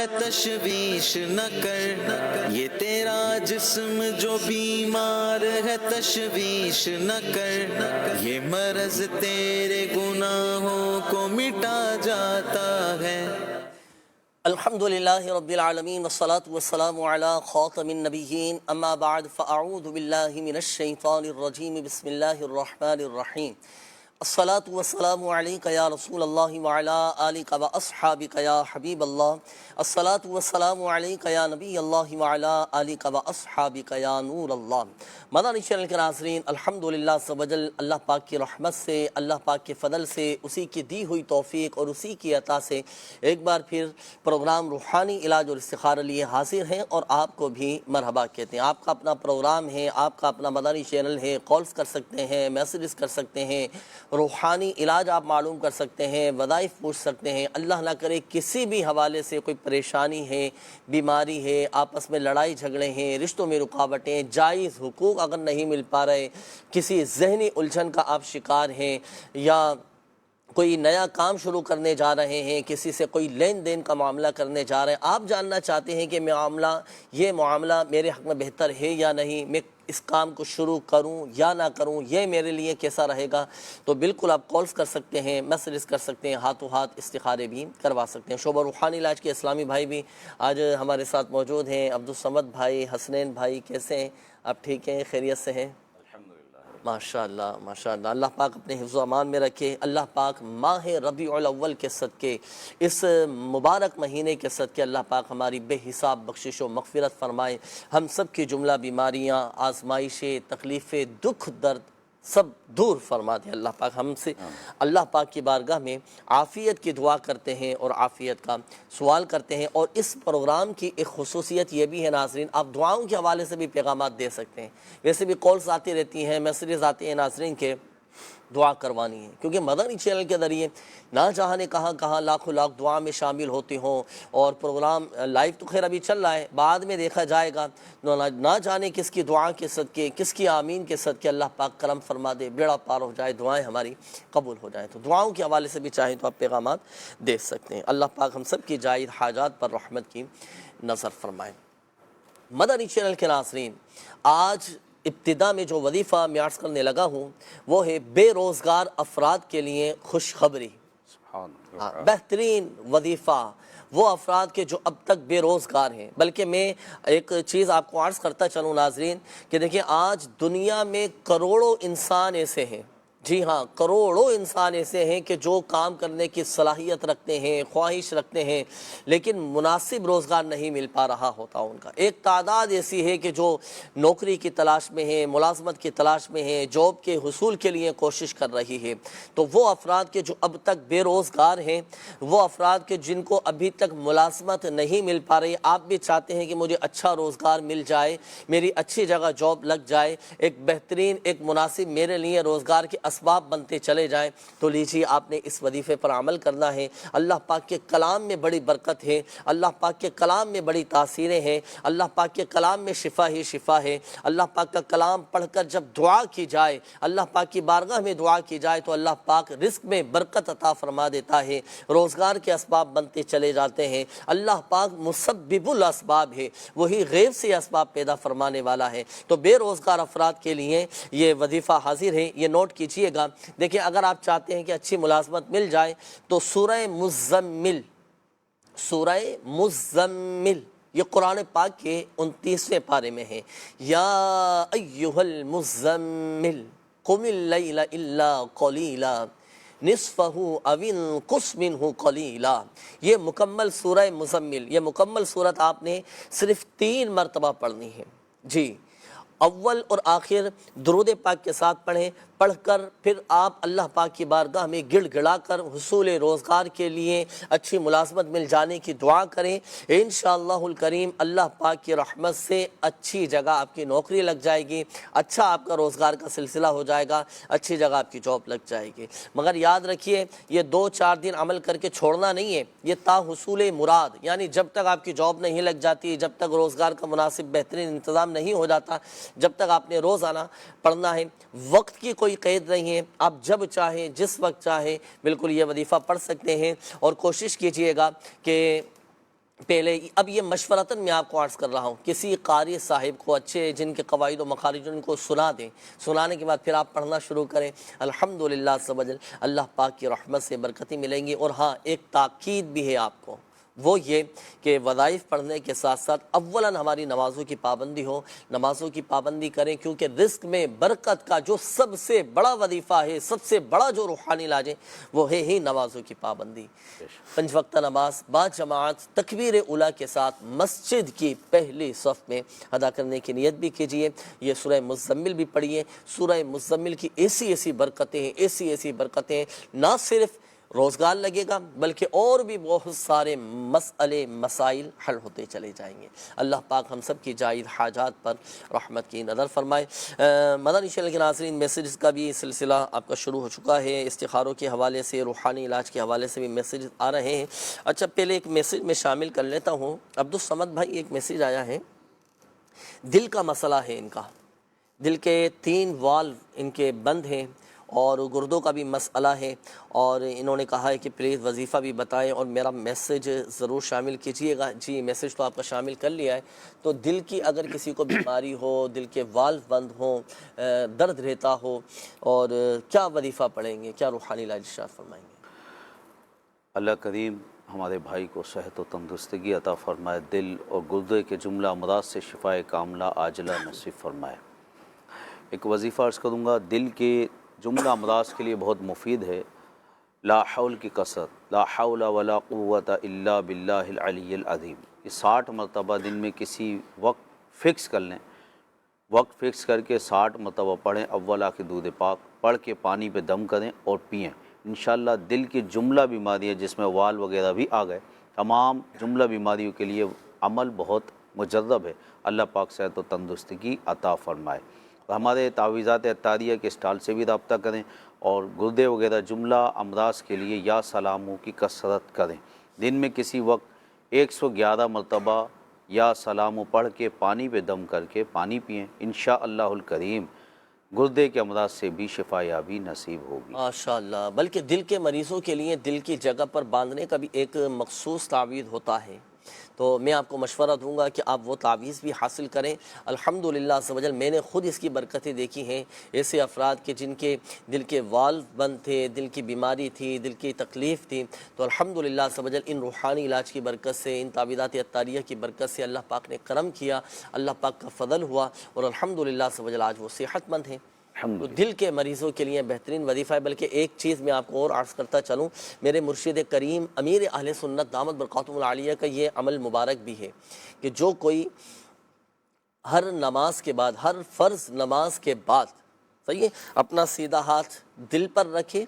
ہے تشویش نہ کر، یہ تیرا جسم جو بیمار ہے تشویش نہ کر، یہ مرض تیرے گناہوں کو مٹا جاتا ہے۔ الحمدللہ رب العالمین والصلاة والسلام علی خاتم النبیین، اما بعد فاعوذ باللہ من الشیطان الرجیم، بسم اللہ الرحمن الرحیم۔ الصلاة والسلام علیک یا رسول اللہ وعلا آلک و اصحابک یا حبیب اللہ۔ الصلاة والسلام علیک یا نبی اللہ وعلا آلک و اصحابک یا نور اللہ۔ مدنی چینل کے ناظرین، الحمدللہ عز و جل اللہ پاک کی رحمت سے، اللہ پاک کے فضل سے، اسی کی دی ہوئی توفیق اور اسی کی عطا سے ایک بار پھر پروگرام روحانی علاج اور استخارہ لیے حاضر ہیں، اور آپ کو بھی مرحبا کہتے ہیں۔ آپ کا اپنا پروگرام ہے، آپ کا اپنا مدنی چینل ہے، کالز کر سکتے ہیں، میسیجز کر سکتے ہیں، روحانی علاج آپ معلوم کر سکتے ہیں، وظائف پوچھ سکتے ہیں۔ اللہ نہ کرے کسی بھی حوالے سے کوئی پریشانی ہے، بیماری ہے، آپس میں لڑائی جھگڑے ہیں، رشتوں میں رکاوٹیں، جائز حقوق اگر نہیں مل پا رہے، کسی ذہنی الجھن کا آپ شکار ہیں، یا کوئی نیا کام شروع کرنے جا رہے ہیں، کسی سے کوئی لین دین کا معاملہ کرنے جا رہے ہیں، آپ جاننا چاہتے ہیں کہ یہ معاملہ میرے حق میں بہتر ہے یا نہیں، میں اس کام کو شروع کروں یا نہ کروں، یہ میرے لیے کیسا رہے گا، تو بالکل آپ کالز کر سکتے ہیں، میسیجز کر سکتے ہیں، ہاتھوں ہاتھ استخارے بھی کروا سکتے ہیں۔ شعبہ روحانی علاج کے اسلامی بھائی بھی آج ہمارے ساتھ موجود ہیں۔ عبدالصمد بھائی، حسنین بھائی، کیسے ہیں آپ؟ ٹھیک ہیں، خیریت سے ہیں؟ ماشاءاللہ ماشاءاللہ، اللہ پاک اپنے حفظ و امان میں رکھے۔ اللہ پاک ماہ ربیع الاول کے صدقے، اس مبارک مہینے کے صدقے اللہ پاک ہماری بے حساب بخشش و مغفرت فرمائے، ہم سب کی جملہ بیماریاں، آزمائشیں، تکلیفیں، دکھ درد سب دور فرما دے اللہ پاک ہم سے۔ اللہ پاک کی بارگاہ میں عافیت کی دعا کرتے ہیں اور عافیت کا سوال کرتے ہیں۔ اور اس پروگرام کی ایک خصوصیت یہ بھی ہے ناظرین، آپ دعاؤں کے حوالے سے بھی پیغامات دے سکتے ہیں۔ ویسے بھی کالز آتی رہتی ہیں، میسیجز آتے ہیں ناظرین کے دعا کروانی ہے، کیونکہ مدنی چینل کے ذریعے نہ چاہنے کہاں لاکھوں لاکھ دعا میں شامل ہوتے ہوں، اور پروگرام لائیو تو خیر ابھی چل رہا ہے، بعد میں دیکھا جائے گا، نہ جانے کس کی دعا کے صدقے، کس کی آمین کے صدقے اللہ پاک کرم فرما دے، بیڑا پار ہو جائے، دعائیں ہماری قبول ہو جائیں۔ تو دعاؤں کے حوالے سے بھی چاہیں تو آپ پیغامات دے سکتے ہیں۔ اللہ پاک ہم سب کی جائز حاجات پر رحمت کی نظر فرمائیں۔ مدنی چینل کے ناظرین، آج ابتدا میں جو وظیفہ میں عرض کرنے لگا ہوں وہ ہے بے روزگار افراد کے لیے خوشخبری۔ بہترین وظیفہ وہ افراد کے جو اب تک بے روزگار ہیں۔ بلکہ میں ایک چیز آپ کو عرض کرتا چلوں ناظرین کہ دیکھیں، آج دنیا میں کروڑوں انسان ایسے ہیں، جی ہاں کروڑوں انسان ایسے ہیں کہ جو کام کرنے کی صلاحیت رکھتے ہیں، خواہش رکھتے ہیں، لیکن مناسب روزگار نہیں مل پا رہا ہوتا ان کا۔ ایک تعداد ایسی ہے کہ جو نوکری کی تلاش میں ہے، ملازمت کی تلاش میں ہے، جاب کے حصول کے لیے کوشش کر رہی ہے۔ تو وہ افراد کے جو اب تک بے روزگار ہیں، وہ افراد کے جن کو ابھی تک ملازمت نہیں مل پا رہی، آپ بھی چاہتے ہیں کہ مجھے اچھا روزگار مل جائے، میری اچھی جگہ جاب لگ جائے، ایک بہترین، ایک مناسب میرے لیے روزگار کے اسباب بنتے چلے جائیں، تو لیجیے آپ نے اس وظیفے پر عمل کرنا ہے۔ اللہ پاک کے کلام میں بڑی برکت ہے، اللہ پاک کے کلام میں بڑی تاثیریں ہیں، اللہ پاک کے کلام میں شفا ہی شفا ہے۔ اللہ پاک کا کلام پڑھ کر جب دعا کی جائے، اللہ پاک کی بارگاہ میں دعا کی جائے، تو اللہ پاک رزق میں برکت عطا فرما دیتا ہے، روزگار کے اسباب بنتے چلے جاتے ہیں۔ اللہ پاک مسبب الاسباب ہے، وہی غیب سے اسباب پیدا فرمانے والا ہے۔ تو بے روزگار افراد کے لیے یہ وظیفہ حاضر ہے، یہ نوٹ کیجئے گا۔ دیکھیں، اگر آپ چاہتے ہیں کہ اچھی ملازمت مل جائے تو سورہ مزمل یہ قرآن پاک کے 29ویں پارے میں ہے۔ یا ایھا المزمل قم اللیل الا قلیلا نصفہ او انقص منہ قلیلا۔ یہ مکمل سورہ مزمل، یہ مکمل سورت آپ نے صرف 3 مرتبہ پڑھنی ہے۔ جی، اول اور آخر درود پاک کے ساتھ پڑھیں، پڑھ کر پھر آپ اللہ پاک کی بارگاہ میں گڑ گڑا کر حصول روزگار کے لیے اچھی ملازمت مل جانے کی دعا کریں۔ انشاءاللہ الکریم اللہ پاک کی رحمت سے اچھی جگہ آپ کی نوکری لگ جائے گی، اچھا آپ کا روزگار کا سلسلہ ہو جائے گا، اچھی جگہ آپ کی جاب لگ جائے گی۔ مگر یاد رکھیے، یہ 2-4 دن عمل کر کے چھوڑنا نہیں ہے، یہ تا حصول مراد، یعنی جب تک آپ کی جاب نہیں لگ جاتی، جب تک روزگار کا مناسب بہترین انتظام نہیں ہو جاتا، جب تک آپ نے روزانہ پڑھنا ہے۔ وقت کی کوئی قید نہیں ہے، آپ جب چاہیں جس وقت چاہیں بالکل یہ وظیفہ پڑھ سکتے ہیں۔ اور کوشش کیجئے گا کہ پہلے اب یہ مشورتاً میں آپ کو عرض کر رہا ہوں، کسی قاری صاحب کو اچھے جن کے قواعد و مخارج ان کو سنا دیں، سنانے کے بعد پھر آپ پڑھنا شروع کریں، الحمدللہ عز و جل اللہ پاک کی رحمت سے برکتیں ملیں گی۔ اور ہاں ایک تاکید بھی ہے آپ کو، وہ یہ کہ وظائف پڑھنے کے ساتھ ساتھ اولاً ہماری نمازوں کی پابندی ہو، نمازوں کی پابندی کریں، کیونکہ رزق میں برکت کا جو سب سے بڑا وظیفہ ہے، سب سے بڑا جو روحانی علاج ہے وہ ہے ہی نمازوں کی پابندی۔ 5 وقتہ نماز با جماعت تکبیر اولیٰ کے ساتھ مسجد کی پہلی صف میں ادا کرنے کی نیت بھی کیجیے۔ یہ سورہ مزمل بھی پڑھیے، سورہ مزمل کی ایسی برکتیں ہیں، ایسی برکتیں ہیں، نہ صرف روزگار لگے گا بلکہ اور بھی بہت سارے مسئلے مسائل حل ہوتے چلے جائیں گے۔ اللہ پاک ہم سب کی جائز حاجات پر رحمت کی نظر فرمائے۔ مدنی چینل کے ناظرین، میسیجز کا بھی سلسلہ آپ کا شروع ہو چکا ہے، استخاروں کے حوالے سے، روحانی علاج کے حوالے سے بھی میسیجز آ رہے ہیں۔ اچھا، پہلے ایک میسیج میں شامل کر لیتا ہوں۔ عبدالصمد بھائی ایک میسیج آیا ہے، دل کا مسئلہ ہے ان کا، دل کے 3 والو ان کے بند ہیں اور گردوں کا بھی مسئلہ ہے، اور انہوں نے کہا ہے کہ پلیز وظیفہ بھی بتائیں اور میرا میسیج ضرور شامل کیجیے گا۔ جی میسیج تو آپ کا شامل کر لیا ہے۔ تو دل کی اگر کسی کو بیماری ہو، دل کے والو بند ہوں، درد رہتا ہو، اور کیا وظیفہ پڑھیں گے، کیا روحانی علاج ارشاد فرمائیں گے؟ اللہ کریم ہمارے بھائی کو صحت و تندرستگی عطا فرمائے، دل اور گردے کے جملہ امراض سے شفائے کاملہ عاجلہ نصیب فرمائے۔ ایک وظیفہ عرض کروں گا، دل کے جملہ امراض کے لیے بہت مفید ہے۔ لا حول کی کثرت، لا حول ولا قوت الا باللہ العلی العظیم، یہ 60 مرتبہ دن میں کسی وقت فکس کر لیں، وقت فکس کر کے 60 مرتبہ پڑھیں، اول آخر درود پاک پڑھ کے پانی پہ دم کریں اور پئیں۔ انشاءاللہ دل کی جملہ بیماریاں جس میں وال وغیرہ بھی آ گئے، تمام جملہ بیماریوں کے لیے عمل بہت مجرب ہے۔ اللہ پاک صحت و تندرستگی عطا فرمائے۔ ہمارے تعویذات عطاریہ کے اسٹال سے بھی رابطہ کریں، اور گردے وغیرہ جملہ امراض کے لیے یا سلاموں کی کثرت کریں۔ دن میں کسی وقت 111 مرتبہ یا سلاموں پڑھ کے پانی پہ دم کر کے پانی پئیں، انشاءاللہ الکریم گردے کے امراض سے بھی شفا یابی نصیب ہوگی۔ ماشاءاللہ، بلکہ دل کے مریضوں کے لیے دل کی جگہ پر باندھنے کا بھی ایک مخصوص تعویذ ہوتا ہے، تو میں آپ کو مشورہ دوں گا کہ آپ وہ تعویذ بھی حاصل کریں۔ الحمدللہ عز و جل میں نے خود اس کی برکتیں دیکھی ہیں، ایسے افراد کے جن کے دل کے والو بند تھے، دل کی بیماری تھی، دل کی تکلیف تھی، تو الحمدللہ عز و جل ان روحانی علاج کی برکت سے، ان تعویذات عطاریہ کی برکت سے اللہ پاک نے کرم کیا، اللہ پاک کا فضل ہوا، اور الحمدللہ عز و جل آج وہ صحت مند ہیں۔ تو دل کے مریضوں کے لیے بہترین وظیفہ ہے۔ بلکہ ایک چیز میں آپ کو اور عرض کرتا چلوں، میرے مرشد کریم امیر اہل سنت دامت برکاتہم العالیہ کا یہ عمل مبارک بھی ہے کہ جو کوئی ہر نماز کے بعد، ہر فرض نماز کے بعد، صحیح ہے، اپنا سیدھا ہاتھ دل پر رکھے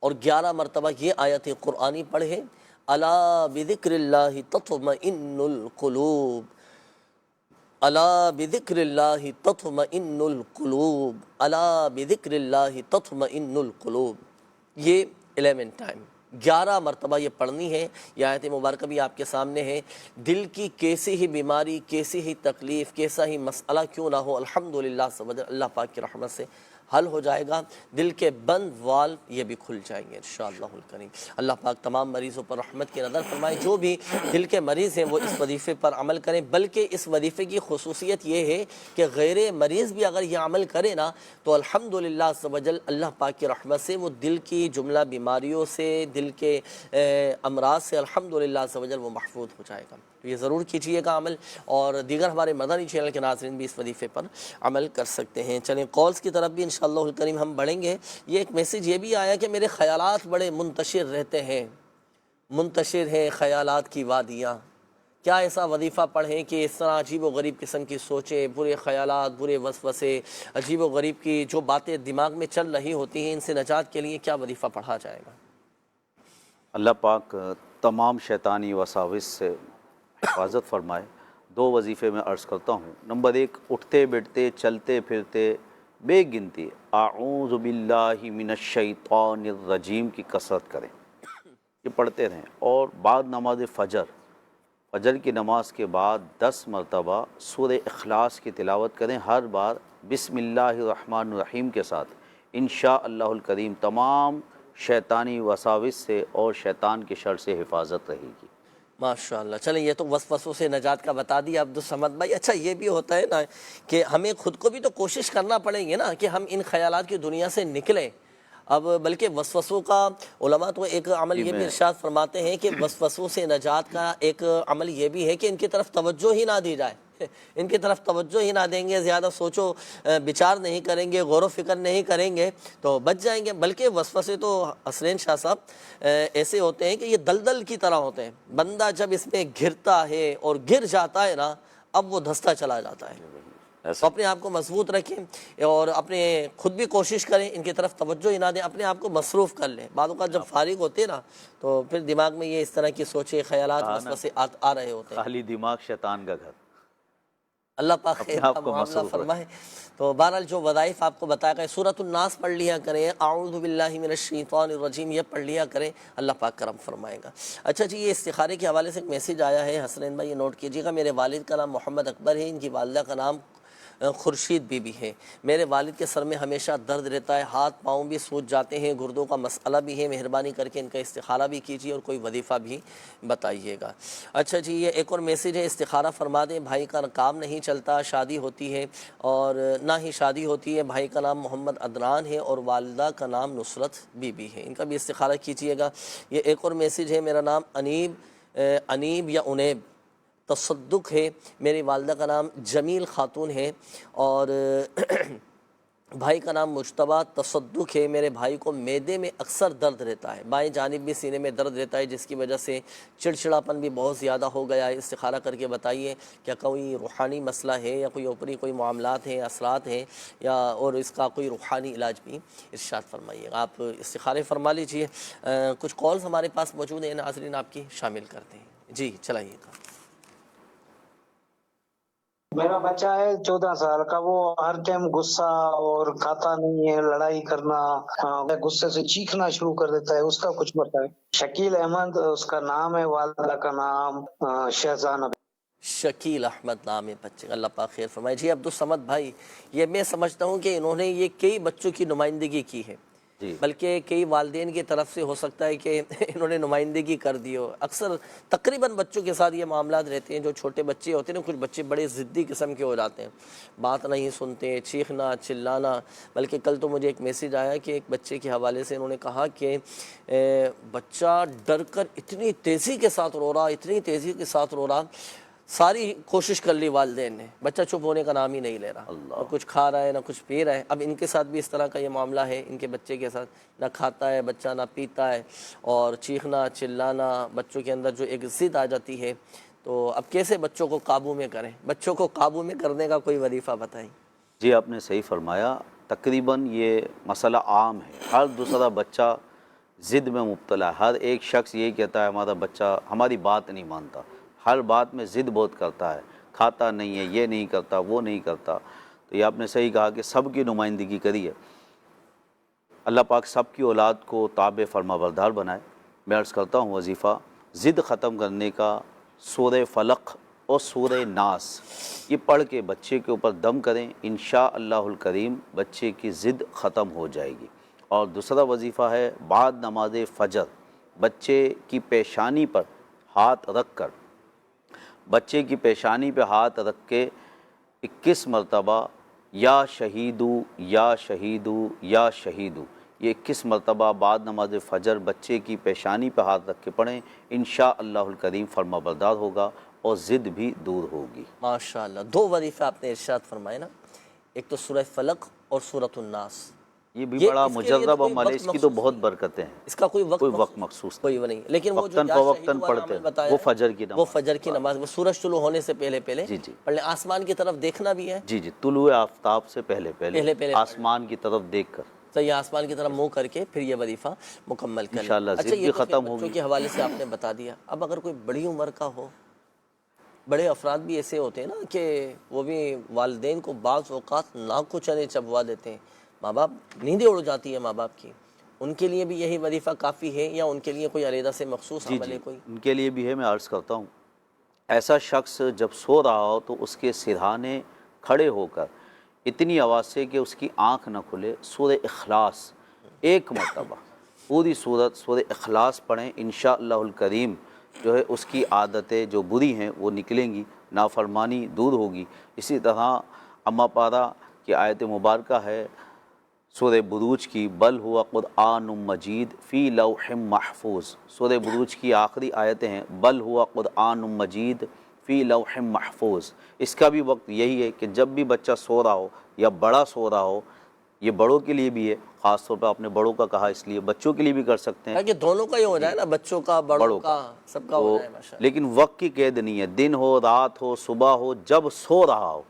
اور 11 مرتبہ یہ آیت قرآنی پڑھے، الا بذکر اللہ تطمئن القلوب، الا بذکر اللہ تطمئن القلوب، الا بذکر اللہ تطمئن القلوب۔ یہ 11 ٹائم 11 مرتبہ یہ پڑھنی ہے۔ یہ آیت مبارکہ بھی آپ کے سامنے ہے۔ دل کی کیسی ہی بیماری، کیسی ہی تکلیف، کیسا ہی مسئلہ کیوں نہ ہو، الحمدللہ اللہ پاک کی رحمت سے حل ہو جائے گا۔ دل کے بند والو یہ بھی کھل جائیں گے انشاءاللہ الکریم۔ اللہ پاک تمام مریضوں پر رحمت کی نظر فرمائے۔ جو بھی دل کے مریض ہیں وہ اس وظیفے پر عمل کریں، بلکہ اس وظیفے کی خصوصیت یہ ہے کہ غیر مریض بھی اگر یہ عمل کرے نا تو الحمدللہ عز و جل اللہ پاک کی رحمت سے وہ دل کی جملہ بیماریوں سے، دل کے امراض سے الحمدللہ عز و جل وہ محفوظ ہو جائے گا۔ تو یہ ضرور کیجئے گا عمل، اور دیگر ہمارے مدنی چینل کے ناظرین بھی اس وظیفے پر عمل کر سکتے ہیں۔ چلیں کالز کی طرف بھی انشاءاللہ الکریم ہم بڑھیں گے۔ یہ ایک میسیج یہ بھی آیا کہ میرے خیالات بڑے منتشر رہتے ہیں، منتشر ہیں خیالات کی وادیاں، کیا ایسا وظیفہ پڑھیں کہ اس طرح عجیب و غریب قسم کی سوچیں، برے خیالات، برے وسوسے، عجیب و غریب کی جو باتیں دماغ میں چل رہی ہوتی ہیں، ان سے نجات کے لیے کیا وظیفہ پڑھا جائے گا؟ اللہ پاک تمام شیطانی وساوس سے حفاظت فرمائے۔ 2 وظیفے میں عرض کرتا ہوں۔ نمبر 1، اٹھتے بیٹھتے چلتے پھرتے بے گنتی اعوذ باللہ من الشیطان الرجیم کی کثرت کریں، یہ پڑھتے رہیں۔ اور بعد نماز فجر کی نماز کے بعد 10 مرتبہ سورہ اخلاص کی تلاوت کریں، ہر بار بسم اللہ الرحمن الرحیم کے ساتھ۔ انشاءاللہ الکریم تمام شیطانی وساوس سے اور شیطان کے شر سے حفاظت رہے گی۔ ماشاءاللہ. چلیں یہ تو وسوسوں سے نجات کا بتا دیا عبدالصمد بھائی. اچھا یہ بھی ہوتا ہے نا کہ ہمیں خود کو بھی تو کوشش کرنا پڑیں گے نا کہ ہم ان خیالات کی دنیا سے نکلیں. اب بلکہ وسوسوں کا علماء تو ایک عمل یہ بھی ارشاد فرماتے ہیں کہ وسوسوں سے نجات کا ایک عمل یہ بھی ہے کہ ان کی طرف توجہ ہی نہ دی جائے. ان کی طرف توجہ ہی نہ دیں گے, زیادہ سوچو بچار نہیں کریں گے, غور و فکر نہیں کریں گے تو بچ جائیں گے. بلکہ وسوسے تو حسنین شاہ صاحب ایسے ہوتے ہیں کہ یہ دلدل کی طرح ہوتے ہیں. بندہ جب اس میں گرتا ہے اور گر جاتا ہے نا, اب وہ دھستا چلا جاتا ہے. تو اپنے آپ کو مضبوط رکھیں اور اپنے خود بھی کوشش کریں, ان کی طرف توجہ ہی نہ دیں, اپنے آپ کو مصروف کر لیں. بعض اوقات جب فارغ ہوتے ہیں نا تو پھر دماغ میں یہ اس طرح کی سوچیں, خیالات, وسوسے آ رہے ہوتے ہیں. خالی دماغ شیطان کا گھر. اللہ پاک خیر کا معاملہ فرمائے. تو بہرحال جو وظائف آپ کو بتایا گئے, سورۃ الناس پڑھ لیا کریں, اعوذ باللہ من الشیطان الرجیم یہ پڑھ لیا کریں, اللہ پاک کرم فرمائے گا. اچھا جی, یہ استخارے کے حوالے سے ایک میسیج آیا ہے حسنین بھائی, یہ نوٹ کیجیے گا. میرے والد کا نام محمد اکبر ہے, ان کی والدہ کا نام خورشید بی بی ہے. میرے والد کے سر میں ہمیشہ درد رہتا ہے, ہاتھ پاؤں بھی سوج جاتے ہیں, گردوں کا مسئلہ بھی ہے. مہربانی کر کے ان کا استخارہ بھی کیجیے اور کوئی وظیفہ بھی بتائیے گا. اچھا جی, یہ ایک اور میسیج ہے, استخارہ فرما دیں, بھائی کا کام نہیں چلتا, شادی ہوتی ہے اور نہ ہی شادی ہوتی ہے. بھائی کا نام محمد عدنان ہے اور والدہ کا نام نصرت بی بی ہے, ان کا بھی استخارہ کیجیے گا. یہ ایک اور میسیج ہے, میرا نام انیب یا انیب تصدق ہے, میری والدہ کا نام جمیل خاتون ہے اور بھائی کا نام مجتبیٰ تصدق ہے. میرے بھائی کو معدے میں اکثر درد رہتا ہے, بائیں جانب بھی سینے میں درد رہتا ہے, جس کی وجہ سے چڑچڑاپن بھی بہت زیادہ ہو گیا ہے. استخارہ کر کے بتائیے کیا کوئی روحانی مسئلہ ہے یا کوئی اوپری کوئی معاملات ہیں, اثرات ہیں, یا اور اس کا کوئی روحانی علاج بھی ارشاد فرمائیے. آپ استخارے فرما لیجیے. کچھ کالز ہمارے پاس موجود ہیں ناظرین, آپ کی شامل کرتے ہیں. جی چلائیے گا. میرا بچہ ہے 14 سال کا, وہ ہر ٹائم غصہ اور کھاتا نہیں ہے, لڑائی کرنا, غصے سے چیخنا شروع کر دیتا ہے. اس کا کچھ بتائیں. شکیل احمد اس کا نام ہے, والدہ کا نام شہزانہ. شکیل احمد نام ہے بچے کا, اللہ پاک خیر فرمائے. جی عبدالصمد بھائی, یہ میں سمجھتا ہوں کہ انہوں نے یہ کئی بچوں کی نمائندگی کی ہے, بلکہ کئی والدین کی طرف سے ہو سکتا ہے کہ انہوں نے نمائندگی کر دی ہو. اکثر تقریباً بچوں کے ساتھ یہ معاملات رہتے ہیں. جو چھوٹے بچے ہوتے ہیں نا, کچھ بچے بڑے ضدی قسم کے ہو جاتے ہیں, بات نہیں سنتے, چیخنا چلانا. بلکہ کل تو مجھے ایک میسیج آیا کہ ایک بچے کے حوالے سے انہوں نے کہا کہ بچہ ڈر کر اتنی تیزی کے ساتھ رو رہا, اتنی تیزی کے ساتھ رو رہا, ساری کوشش کر لی والدین نے, بچہ چپ ہونے کا نام ہی نہیں لے رہا. نہ کچھ کھا رہا ہے نہ کچھ پی رہا ہے. اب ان کے ساتھ بھی اس طرح کا یہ معاملہ ہے, ان کے بچے کے ساتھ نہ کھاتا ہے بچہ نہ پیتا ہے, اور چیخنا چلانا, بچوں کے اندر جو ایک ضد آ جاتی ہے. تو اب کیسے بچوں کو قابو میں کریں, بچوں کو قابو میں کرنے کا کوئی وظیفہ بتائیں. جی آپ نے صحیح فرمایا. تقریباً یہ مسئلہ عام ہے, ہر دوسرا بچہ ضد میں مبتلا ہے. ہر ایک شخص یہی کہتا ہے ہمارا بچہ ہماری بات نہیں مانتا, ہر بات میں ضد بہت کرتا ہے, کھاتا نہیں ہے, یہ نہیں کرتا, وہ نہیں کرتا. تو یہ آپ نے صحیح کہا کہ سب کی نمائندگی کری ہے. اللہ پاک سب کی اولاد کو تابع فرما بردار بنائے. میں عرض کرتا ہوں وظیفہ ضد ختم کرنے کا سورہ فلق اور سورہ ناس یہ پڑھ کے بچے کے اوپر دم کریں, انشاءاللہ الکریم بچے کی ضد ختم ہو جائے گی. اور دوسرا وظیفہ ہے بعد نماز فجر بچے کی پیشانی پر ہاتھ رکھ کر, بچے کی پیشانی پہ ہاتھ رکھ کے 21 مرتبہ یا شہیدو یا شہیدو یا شہیدو, یہ 21 مرتبہ بعد نماز فجر بچے کی پیشانی پہ ہاتھ رکھ کے پڑھیں. انشاءاللہ الکریم فرما بردار ہوگا اور ضد بھی دور ہوگی. ماشاءاللہ, 2 وظیفے آپ نے ارشاد فرمائے نا, ایک تو سورہ فلق اور سورۃ الناس. یہ بھی بڑا مجرب عمل ہے, اس کی تو بہت برکتیں ہیں. اس کا کوئی وقت مخصوص کوئی نہیں, لیکن وہ جو فوقتاً پڑھتے ہیں وہ فجر کی نماز, وہ فجر کی نماز, وہ سورج طلوع ہونے سے پہلے جی پڑھ لیں. آسمان کی طرف دیکھنا بھی ہے. جی طلوع آفتاب سے پہلے آسمان کی طرف دیکھ کر, صحیح, آسمان کی طرف منہ کر کے پھر یہ وظیفہ مکمل کریں. انشاءاللہ اچھا, ضد بھی یہ ختم بچوں ہوگی. کے حوالے سے آپ نے بتا دیا. اب اگر کوئی بڑی عمر کا ہو, بڑے افراد بھی ایسے ہوتے ہیں نا کہ وہ بھی والدین کو بعض اوقات ناک کو چنے چبوا دیتے ہیں, ماں باپ نیندیں اڑ جاتی ہے ماں باپ کی, ان کے لیے بھی یہی وظیفہ کافی ہے یا ان کے لیے کوئی علیحدہ سے مخصوص عمل ہے کوئی؟ ان کے لیے بھی ہے. میں عرض کرتا ہوں, ایسا شخص جب سو رہا ہو تو اس کے سرہانے کھڑے ہو کر اتنی آواز سے کہ اس کی آنکھ نہ کھلے سورہ اخلاص 1 مرتبہ پوری سورہ اخلاص پڑھیں. انشاءاللہ الکریم جو ہے اس کی عادتیں جو بری ہیں وہ نکلیں گی، نافرمانی دور ہوگی۔ اسی طرح اما پارہ کی آیت مبارکہ ہے سورہ بروج کی، بل ہوا قرآن مجید فی لوح محفوظ۔ سورہ بروج کی آخری آیتیں ہیں بل ہوا قرآن مجید فی لوح محفوظ۔ اس کا بھی وقت یہی ہے کہ جب بھی بچہ سو رہا ہو یا بڑا سو رہا ہو، یہ بڑوں کے لیے بھی ہے، خاص طور پر آپ نے بڑوں کا کہا اس لیے بچوں کے لیے بھی کر سکتے ہیں، تاکہ دونوں کا یہ ہو جائے نا، بچوں کا، بڑوں کا، سب کا ہو جائے ماشاءاللہ۔ لیکن وقت کی قید نہیں ہے، دن ہو، رات ہو، صبح ہو، جب سو رہا ہو،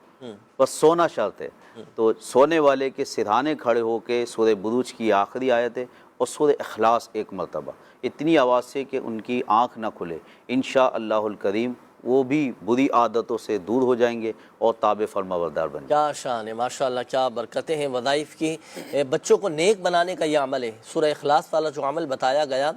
بس سونا شرط ہے۔ تو سونے والے کے سرہانے کھڑے ہو کے سورہ بروج کی آخری آیت ہے اور سورہ اخلاص ایک مرتبہ، اتنی آواز سے کہ ان کی آنکھ نہ کھلے، انشاءاللہ الکریم وہ بھی بری عادتوں سے دور ہو جائیں گے اور تابع فرمانبردار بن جائیں گے۔ کیا شان ہے ماشاءاللہ، کیا برکتیں ہیں وظائف کی۔ بچوں کو نیک بنانے کا یہ عمل ہے، سورہ اخلاص والا جو عمل بتایا گیا،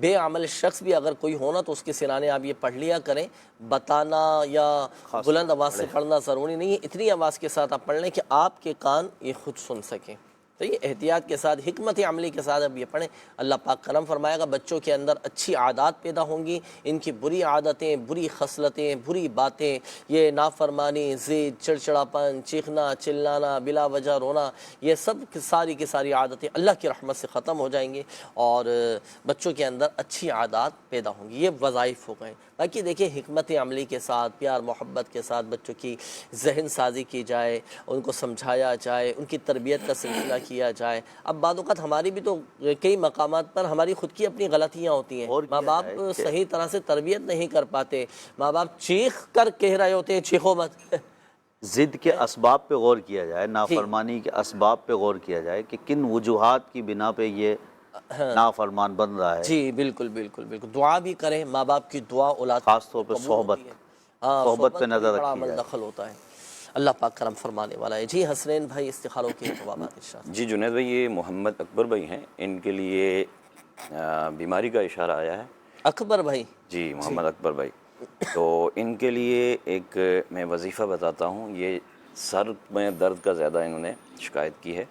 بے عمل شخص بھی اگر کوئی ہونا تو اس کے سرانے آپ یہ پڑھ لیا کریں، بتانا یا بلند آواز سے پڑھنا ضروری نہیں ہے، اتنی آواز کے ساتھ آپ پڑھ لیں کہ آپ کے کان یہ خود سن سکیں۔ تو یہ احتیاط کے ساتھ، حکمت عملی کے ساتھ اب یہ پڑھیں، اللہ پاک کرم فرمائے گا، بچوں کے اندر اچھی عادات پیدا ہوں گی، ان کی بری عادتیں، بری خصلتیں، بری باتیں، یہ نافرمانی، ضد، چڑچڑاپن، چیخنا، چلانا، بلا وجہ رونا، یہ سب ساری کی ساری عادتیں اللہ کی رحمت سے ختم ہو جائیں گی اور بچوں کے اندر اچھی عادات پیدا ہوں گی۔ یہ وظائف ہو گئے۔ باقی دیکھیں حکمت عملی کے ساتھ، پیار محبت کے ساتھ بچوں کی ذہن سازی کی جائے، ان کو سمجھایا جائے، ان کی تربیت کا سلسلہ کیا جائے۔ اب بعض اوقات ہماری بھی تو کئی مقامات پر ہماری خود کی اپنی غلطیاں ہوتی ہیں، ماں باپ صحیح طرح سے تربیت نہیں کر پاتے، ماں باپ چیخ کر کہہ رہے ہوتے ہیں چیخو مت۔ ضد کے اسباب پہ غور کیا جائے، نافرمانی کے اسباب پہ غور کیا جائے کہ کن وجوہات کی بنا پہ یہ نافرمان بن رہا ہے۔ جی بالکل بالکل بالکل، دعا بھی کریں، ماں باپ کی دعا اولاد خاص طور پہ صحبت پہ نظر بڑا رکھی عمل جائے۔ دخل ہوتا ہے، اللہ پاک کرم فرمانے والا ہے۔ جی حسنین بھائی استخاروں کے جوابات ارشاد۔ جی جنید بھائی، یہ محمد اکبر بھائی ہیں، ان کے لیے بیماری کا اشارہ آیا ہے۔ اکبر بھائی؟ جی محمد اکبر بھائی، تو ان کے لیے ایک میں وظیفہ بتاتا ہوں۔ یہ سر میں درد کا زیادہ انہوں نے شکایت کی ہے،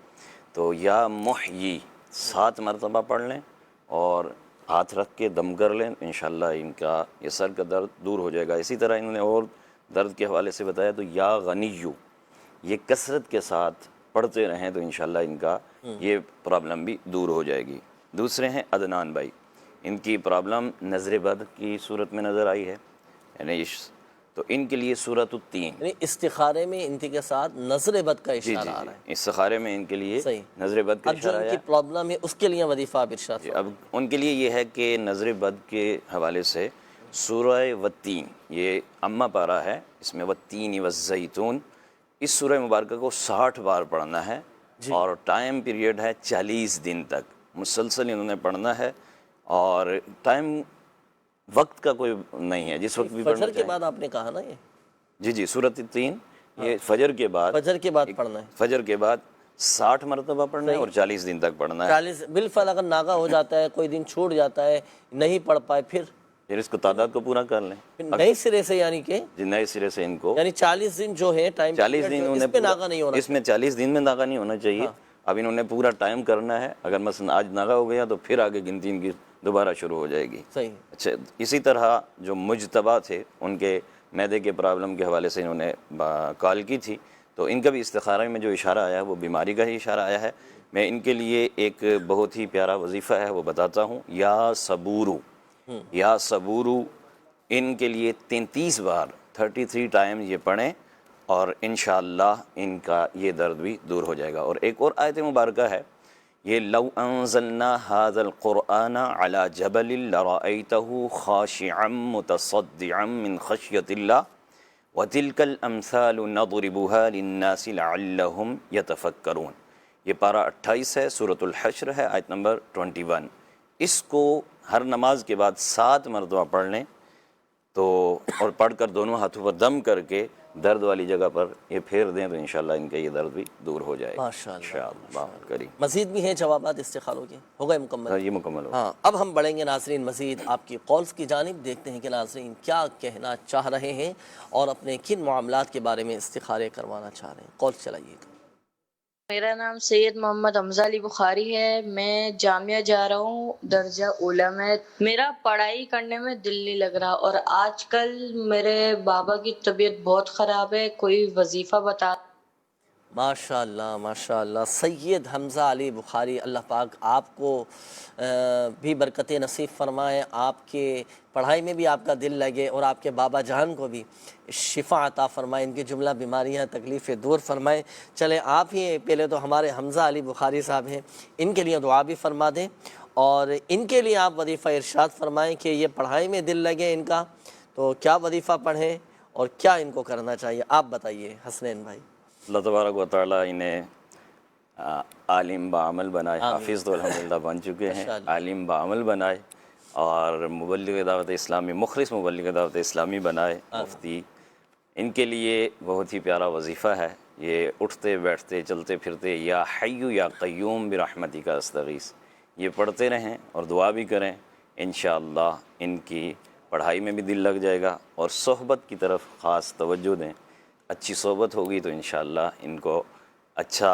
تو یا محیی 7 مرتبہ پڑھ لیں اور ہاتھ رکھ کے دم کر لیں، انشاءاللہ ان کا یہ سر کا درد دور ہو جائے گا۔ اسی طرح انہوں نے اور درد کے حوالے سے بتایا، تو یا غنیو یہ کثرت کے ساتھ پڑھتے رہیں تو انشاءاللہ ان کا یہ پرابلم بھی دور ہو جائے گی۔ دوسرے ہیں عدنان بھائی، ان کی پرابلم نظر بد کی صورت میں نظر آئی ہے، یعنی تو ان کے لیے سورۃ التین، یعنی استخارے میں ان کے ساتھ نظر بد کا اشارہ آ رہا ہے۔ استخارے میں ان کے لیے صحیح۔ نظر بد کا اب جو اشارہ ان آیا کی ہے۔ پرابلم ہے اس کے لیے وظیفہ آپ ارشاد فرمائیں۔ اب ان کے لیے یہ ہے کہ نظر بد کے حوالے سے سورہ والتین، یہ اما پارہ ہے، اس میں والتین والزیتون، اس سورہ مبارکہ کو 60 بار پڑھنا ہے اور ٹائم پیریڈ ہے 40 دن تک مسلسل انہوں نے پڑھنا ہے، اور ٹائم وقت کا کوئی نہیں ہے، جس وقت بھی پڑھنا فجر کے چاہیں۔ بعد آپ نے کہا نا یہ جی سورۃ التین یہ فجر کے بعد، فجر کے بعد پڑھنا ہے، فجر کے بعد 60 مرتبہ پڑھنا ہے اور 40 دن تک پڑھنا ہے۔ 40 بالفعل اگر ناغہ ہو جاتا ہے، کوئی دن چھوٹ جاتا ہے، نہیں پڑھ پائے، پھر اس کو تعداد کو پورا کر لیں نئے سرے سے، یعنی کہ نئے سرے سے ان کو یعنی 40 دن جو ہے ٹائم 40 دن اس پہ ناغہ نہیں ہونا، اس میں 40 دن میں ناغہ نہیں ہونا چاہیے۔ اب انہوں نے پورا ٹائم کرنا ہے، اگر مثلا آج ناغہ ہو گیا تو پھر آگے گنتی ان کی دوبارہ شروع ہو جائے گی۔ صحیح۔ اچھا، اسی طرح جو مجتبہ تھے، ان کے معدے کے پرابلم کے حوالے سے انہوں نے کال کی تھی، تو ان کا بھی استخارہ میں جو اشارہ آیا ہے وہ بیماری کا ہی اشارہ آیا ہے۔ میں ان کے لیے ایک بہت ہی پیارا وظیفہ ہے وہ بتاتا ہوں، یا صبورو، یا صبورو، ان کے لیے 33 بار 33 ٹائم یہ پڑھیں اور انشاءاللہ ان کا یہ درد بھی دور ہو جائے گا۔ اور ایک اور آیت مبارکہ ہے، یہ لو انزلنا هذا القرآن على جبل لرأيته خاشعا متصدعا من خشية الله وتلك الامثال نضربها للناس لعلهم يتفكرون۔ یہ پارہ 28 ہے، سورۃ الحشر ہے، آیت نمبر 21۔ اس کو ہر نماز کے بعد 7 مرتبہ پڑھ لیں، تو اور پڑھ کر دونوں ہاتھوں پر دم کر کے درد والی جگہ پر یہ پھیر دیں تو انشاءاللہ ان کا یہ درد بھی دور ہو جائے گا انشاءاللہ کریم۔ مزید بھی ہیں جوابات استخاروں کے؟ ہو گئے مکمل؟ یہ مکمل ہو۔ ہاں، اب ہم بڑھیں گے ناظرین مزید آپ کی کالز کی جانب، دیکھتے ہیں کہ ناظرین کیا کہنا چاہ رہے ہیں اور اپنے کن معاملات کے بارے میں استخارے کروانا چاہ رہے ہیں۔ کال چلائیے گا۔ میرا نام سید محمد حمزہ علی بخاری ہے، میں جامعہ جا رہا ہوں، درجہ اولی میں۔ میرا پڑھائی کرنے میں دل نہیں لگ رہا، اور آج کل میرے بابا کی طبیعت بہت خراب ہے، کوئی وظیفہ بتا۔ ماشاء اللہ ماشاء اللہ، سید حمزہ علی بخاری، اللہ پاک آپ کو بھی برکت نصیب فرمائے، آپ کے پڑھائی میں بھی آپ کا دل لگے، اور آپ کے بابا جان کو بھی شفا عطا فرمائے، ان کی جملہ بیماریاں تکلیفیں دور فرمائے۔ چلیں آپ ہی پہلے تو ہمارے حمزہ علی بخاری صاحب ہیں، ان کے لیے دعا بھی فرما دیں، اور ان کے لیے آپ وظیفہ ارشاد فرمائیں کہ یہ پڑھائی میں دل لگے ان کا، تو کیا وظیفہ پڑھیں اور کیا ان کو کرنا چاہیے، آپ بتائیے حسنین بھائی۔ اللہ تبارک و تعالیٰ انہیں عالم بعمل بنائے، حافظ تو الحمدللہ بن چکے ہیں، عالم بعمل بنائے، اور مبلغ دعوت اسلامی، مخلص مبلغ دعوت اسلامی بنائے، مفتی۔ ان کے لیے بہت ہی پیارا وظیفہ ہے یہ، اٹھتے بیٹھتے چلتے پھرتے یا حیو یا قیوم برحمتک استغیث، یہ پڑھتے رہیں اور دعا بھی کریں، انشاءاللہ ان کی پڑھائی میں بھی دل لگ جائے گا، اور صحبت کی طرف خاص توجہ دیں۔ اچھی صحبت ہوگی تو انشاءاللہ ان کو اچھا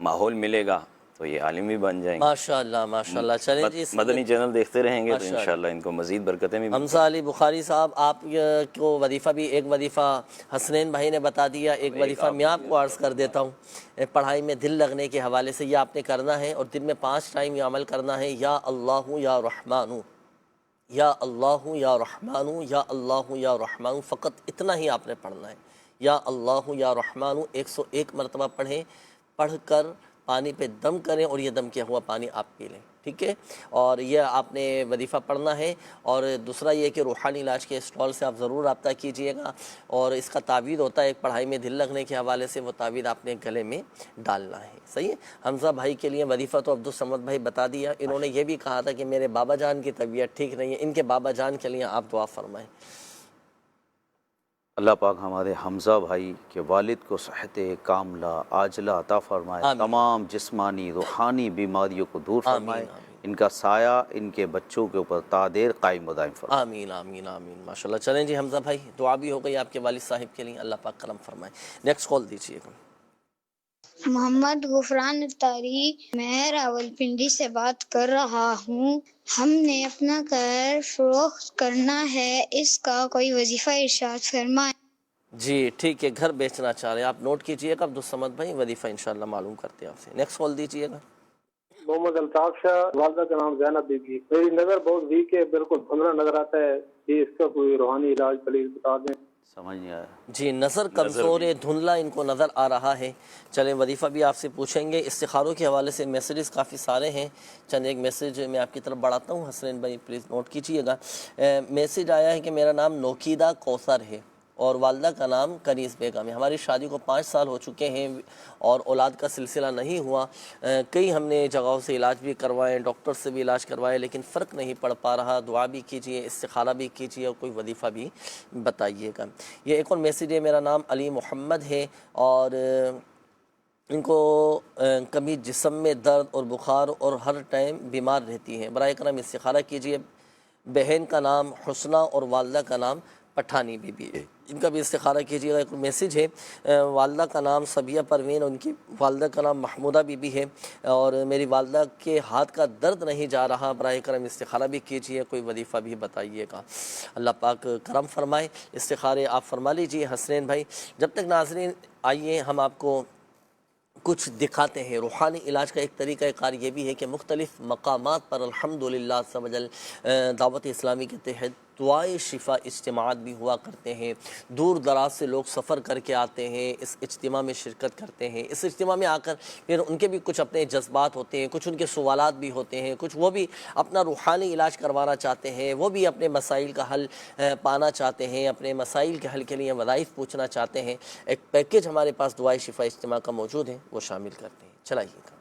ماحول ملے گا تو یہ عالم بھی بن جائیں گے۔ ماشاءاللہ ماشاءاللہ۔ چلیں جی، مدنی چینل دیکھتے رہیں گے تو انشاءاللہ ان کو مزید برکتیں بھی حمزہ علی بخاری صاحب، آپ کو وظیفہ بھی، ایک وظیفہ حسنین بھائی نے بتا دیا، ایک وظیفہ میں آپ کو عرض کر دیتا ہوں۔ پڑھائی میں دل لگنے کے حوالے سے یہ آپ نے کرنا ہے، اور دن میں 5 ٹائم یہ عمل کرنا ہے، یا اللہ یا رحمانو، یا اللہ یا رحمانو، یا اللہ یا رحمانو، فقط اتنا ہی آپ نے پڑھنا ہے، یا اللہ یا رحمانو 101 مرتبہ پڑھیں، پڑھ کر پانی پہ دم کریں، اور یہ دم کیا ہوا پانی آپ پی لیں، ٹھیک ہے؟ اور یہ آپ نے وظیفہ پڑھنا ہے۔ اور دوسرا یہ کہ روحانی علاج کے اسٹال سے آپ ضرور رابطہ کیجئے گا، اور اس کا تعویذ ہوتا ہے ایک پڑھائی میں دل لگنے کے حوالے سے، وہ تعویذ آپ نے گلے میں ڈالنا ہے، صحیح ہے؟ حمزہ بھائی کے لیے وظیفہ تو عبدالصمد بھائی بتا دیا، انہوں نے یہ بھی کہا تھا کہ میرے بابا جان کی طبیعت ٹھیک نہیں ہے، ان کے بابا جان کے لیے آپ دعا فرمائیں۔ اللہ پاک ہمارے حمزہ بھائی کے والد کو صحت کاملہ عاجلہ عطا فرمائے، تمام جسمانی روحانی بیماریوں کو دور فرمائے، ان کا سایہ ان کے بچوں کے اوپر تا دیر قائم و دائم فرمائے۔ آمین آمین آمین، ماشاءاللہ۔ چلیں جی حمزہ بھائی، دعا بھی ہو گئی آپ کے والد صاحب کے لیے، اللہ پاک کرم فرمائے۔ نیکسٹ کال دیجیے گا۔ محمد غفران اتاری، میں راولپنڈی سے بات کر رہا ہوں۔ ہم نے اپنا گھر فروخت کرنا ہے، اس کا کوئی وظیفہ ارشاد فرمائیں۔ جی ٹھیک ہے، گھر بیچنا چاہ رہے ہیں آپ، نوٹ کیجئے گا عبدالصمد بھائی، وظیفہ انشاءاللہ معلوم کرتے ہیں آپ سے۔ نیکسٹ کال دیجیے گا۔ محمد الطاف شاہ، والدہ کا نام زینب بی بی۔ میری نظر بہت ویک ہے، بالکل دھندلا نظر آتا ہے، یہ اس کا کوئی روحانی علاج پلیز بتا دیں۔ سمجھ نہیں آیا جی، نظر کمزور ہے، دھندلا ان کو نظر آ رہا ہے۔ چلیں وظیفہ بھی آپ سے پوچھیں گے، استخاروں کے حوالے سے میسیجز کافی سارے ہیں، چند ایک میسیج میں آپ کی طرف بڑھاتا ہوں، حسنین بھائی پلیز نوٹ کیجئے گا۔ میسیج آیا ہے کہ میرا نام نوکیدہ کوثر ہے، اور والدہ کا نام کنیز بیگم ہے، ہماری شادی کو 5 سال ہو چکے ہیں، اور اولاد کا سلسلہ نہیں ہوا، کئی ہم نے جگہوں سے علاج بھی کروائے، ڈاکٹر سے بھی علاج کروائے، لیکن فرق نہیں پڑ پا رہا، دعا بھی کیجئے، استخارہ بھی کیجئے، اور کوئی وظیفہ بھی بتائیے گا۔ یہ ایک اور میسیج ہے، میرا نام علی محمد ہے، اور ان کو کبھی جسم میں درد اور بخار اور ہر ٹائم بیمار رہتی ہیں، برائے کرم استخارہ کیجئے۔ بہن کا نام حسنہ اور والدہ کا نام پٹھانی بی بی ہے، ان کا بھی استخارہ کیجیے گا۔ ایک میسیج ہے، والدہ کا نام صبیہ پروین، ان کی والدہ کا نام محمودہ بی بی ہے، اور میری والدہ کے ہاتھ کا درد نہیں جا رہا، براہ کرم استخارہ بھی کیجیے، کوئی وظیفہ بھی بتائیے گا، اللہ پاک کرم فرمائے۔ استخارے آپ فرما لیجیے حسنین بھائی۔ جب تک ناظرین آئیے ہم آپ کو کچھ دکھاتے ہیں۔ روحانی علاج کا ایک طریقہ کار یہ بھی ہے کہ مختلف مقامات پر الحمدللہ عز و جل دعوت اسلامی کے تحت دعائے شفا اجتماعات بھی ہوا کرتے ہیں، دور دراز سے لوگ سفر کر کے آتے ہیں، اس اجتماع میں شرکت کرتے ہیں، اس اجتماع میں آ کر پھر ان کے بھی کچھ اپنے جذبات ہوتے ہیں، کچھ ان کے سوالات بھی ہوتے ہیں، کچھ وہ بھی اپنا روحانی علاج کروانا چاہتے ہیں، وہ بھی اپنے مسائل کا حل پانا چاہتے ہیں، اپنے مسائل کے حل کے لیے وظائف پوچھنا چاہتے ہیں۔ ایک پیکیج ہمارے پاس دعائے شفا اجتماع کا موجود ہے، وہ شامل کرتے ہیں، چلائیے گا۔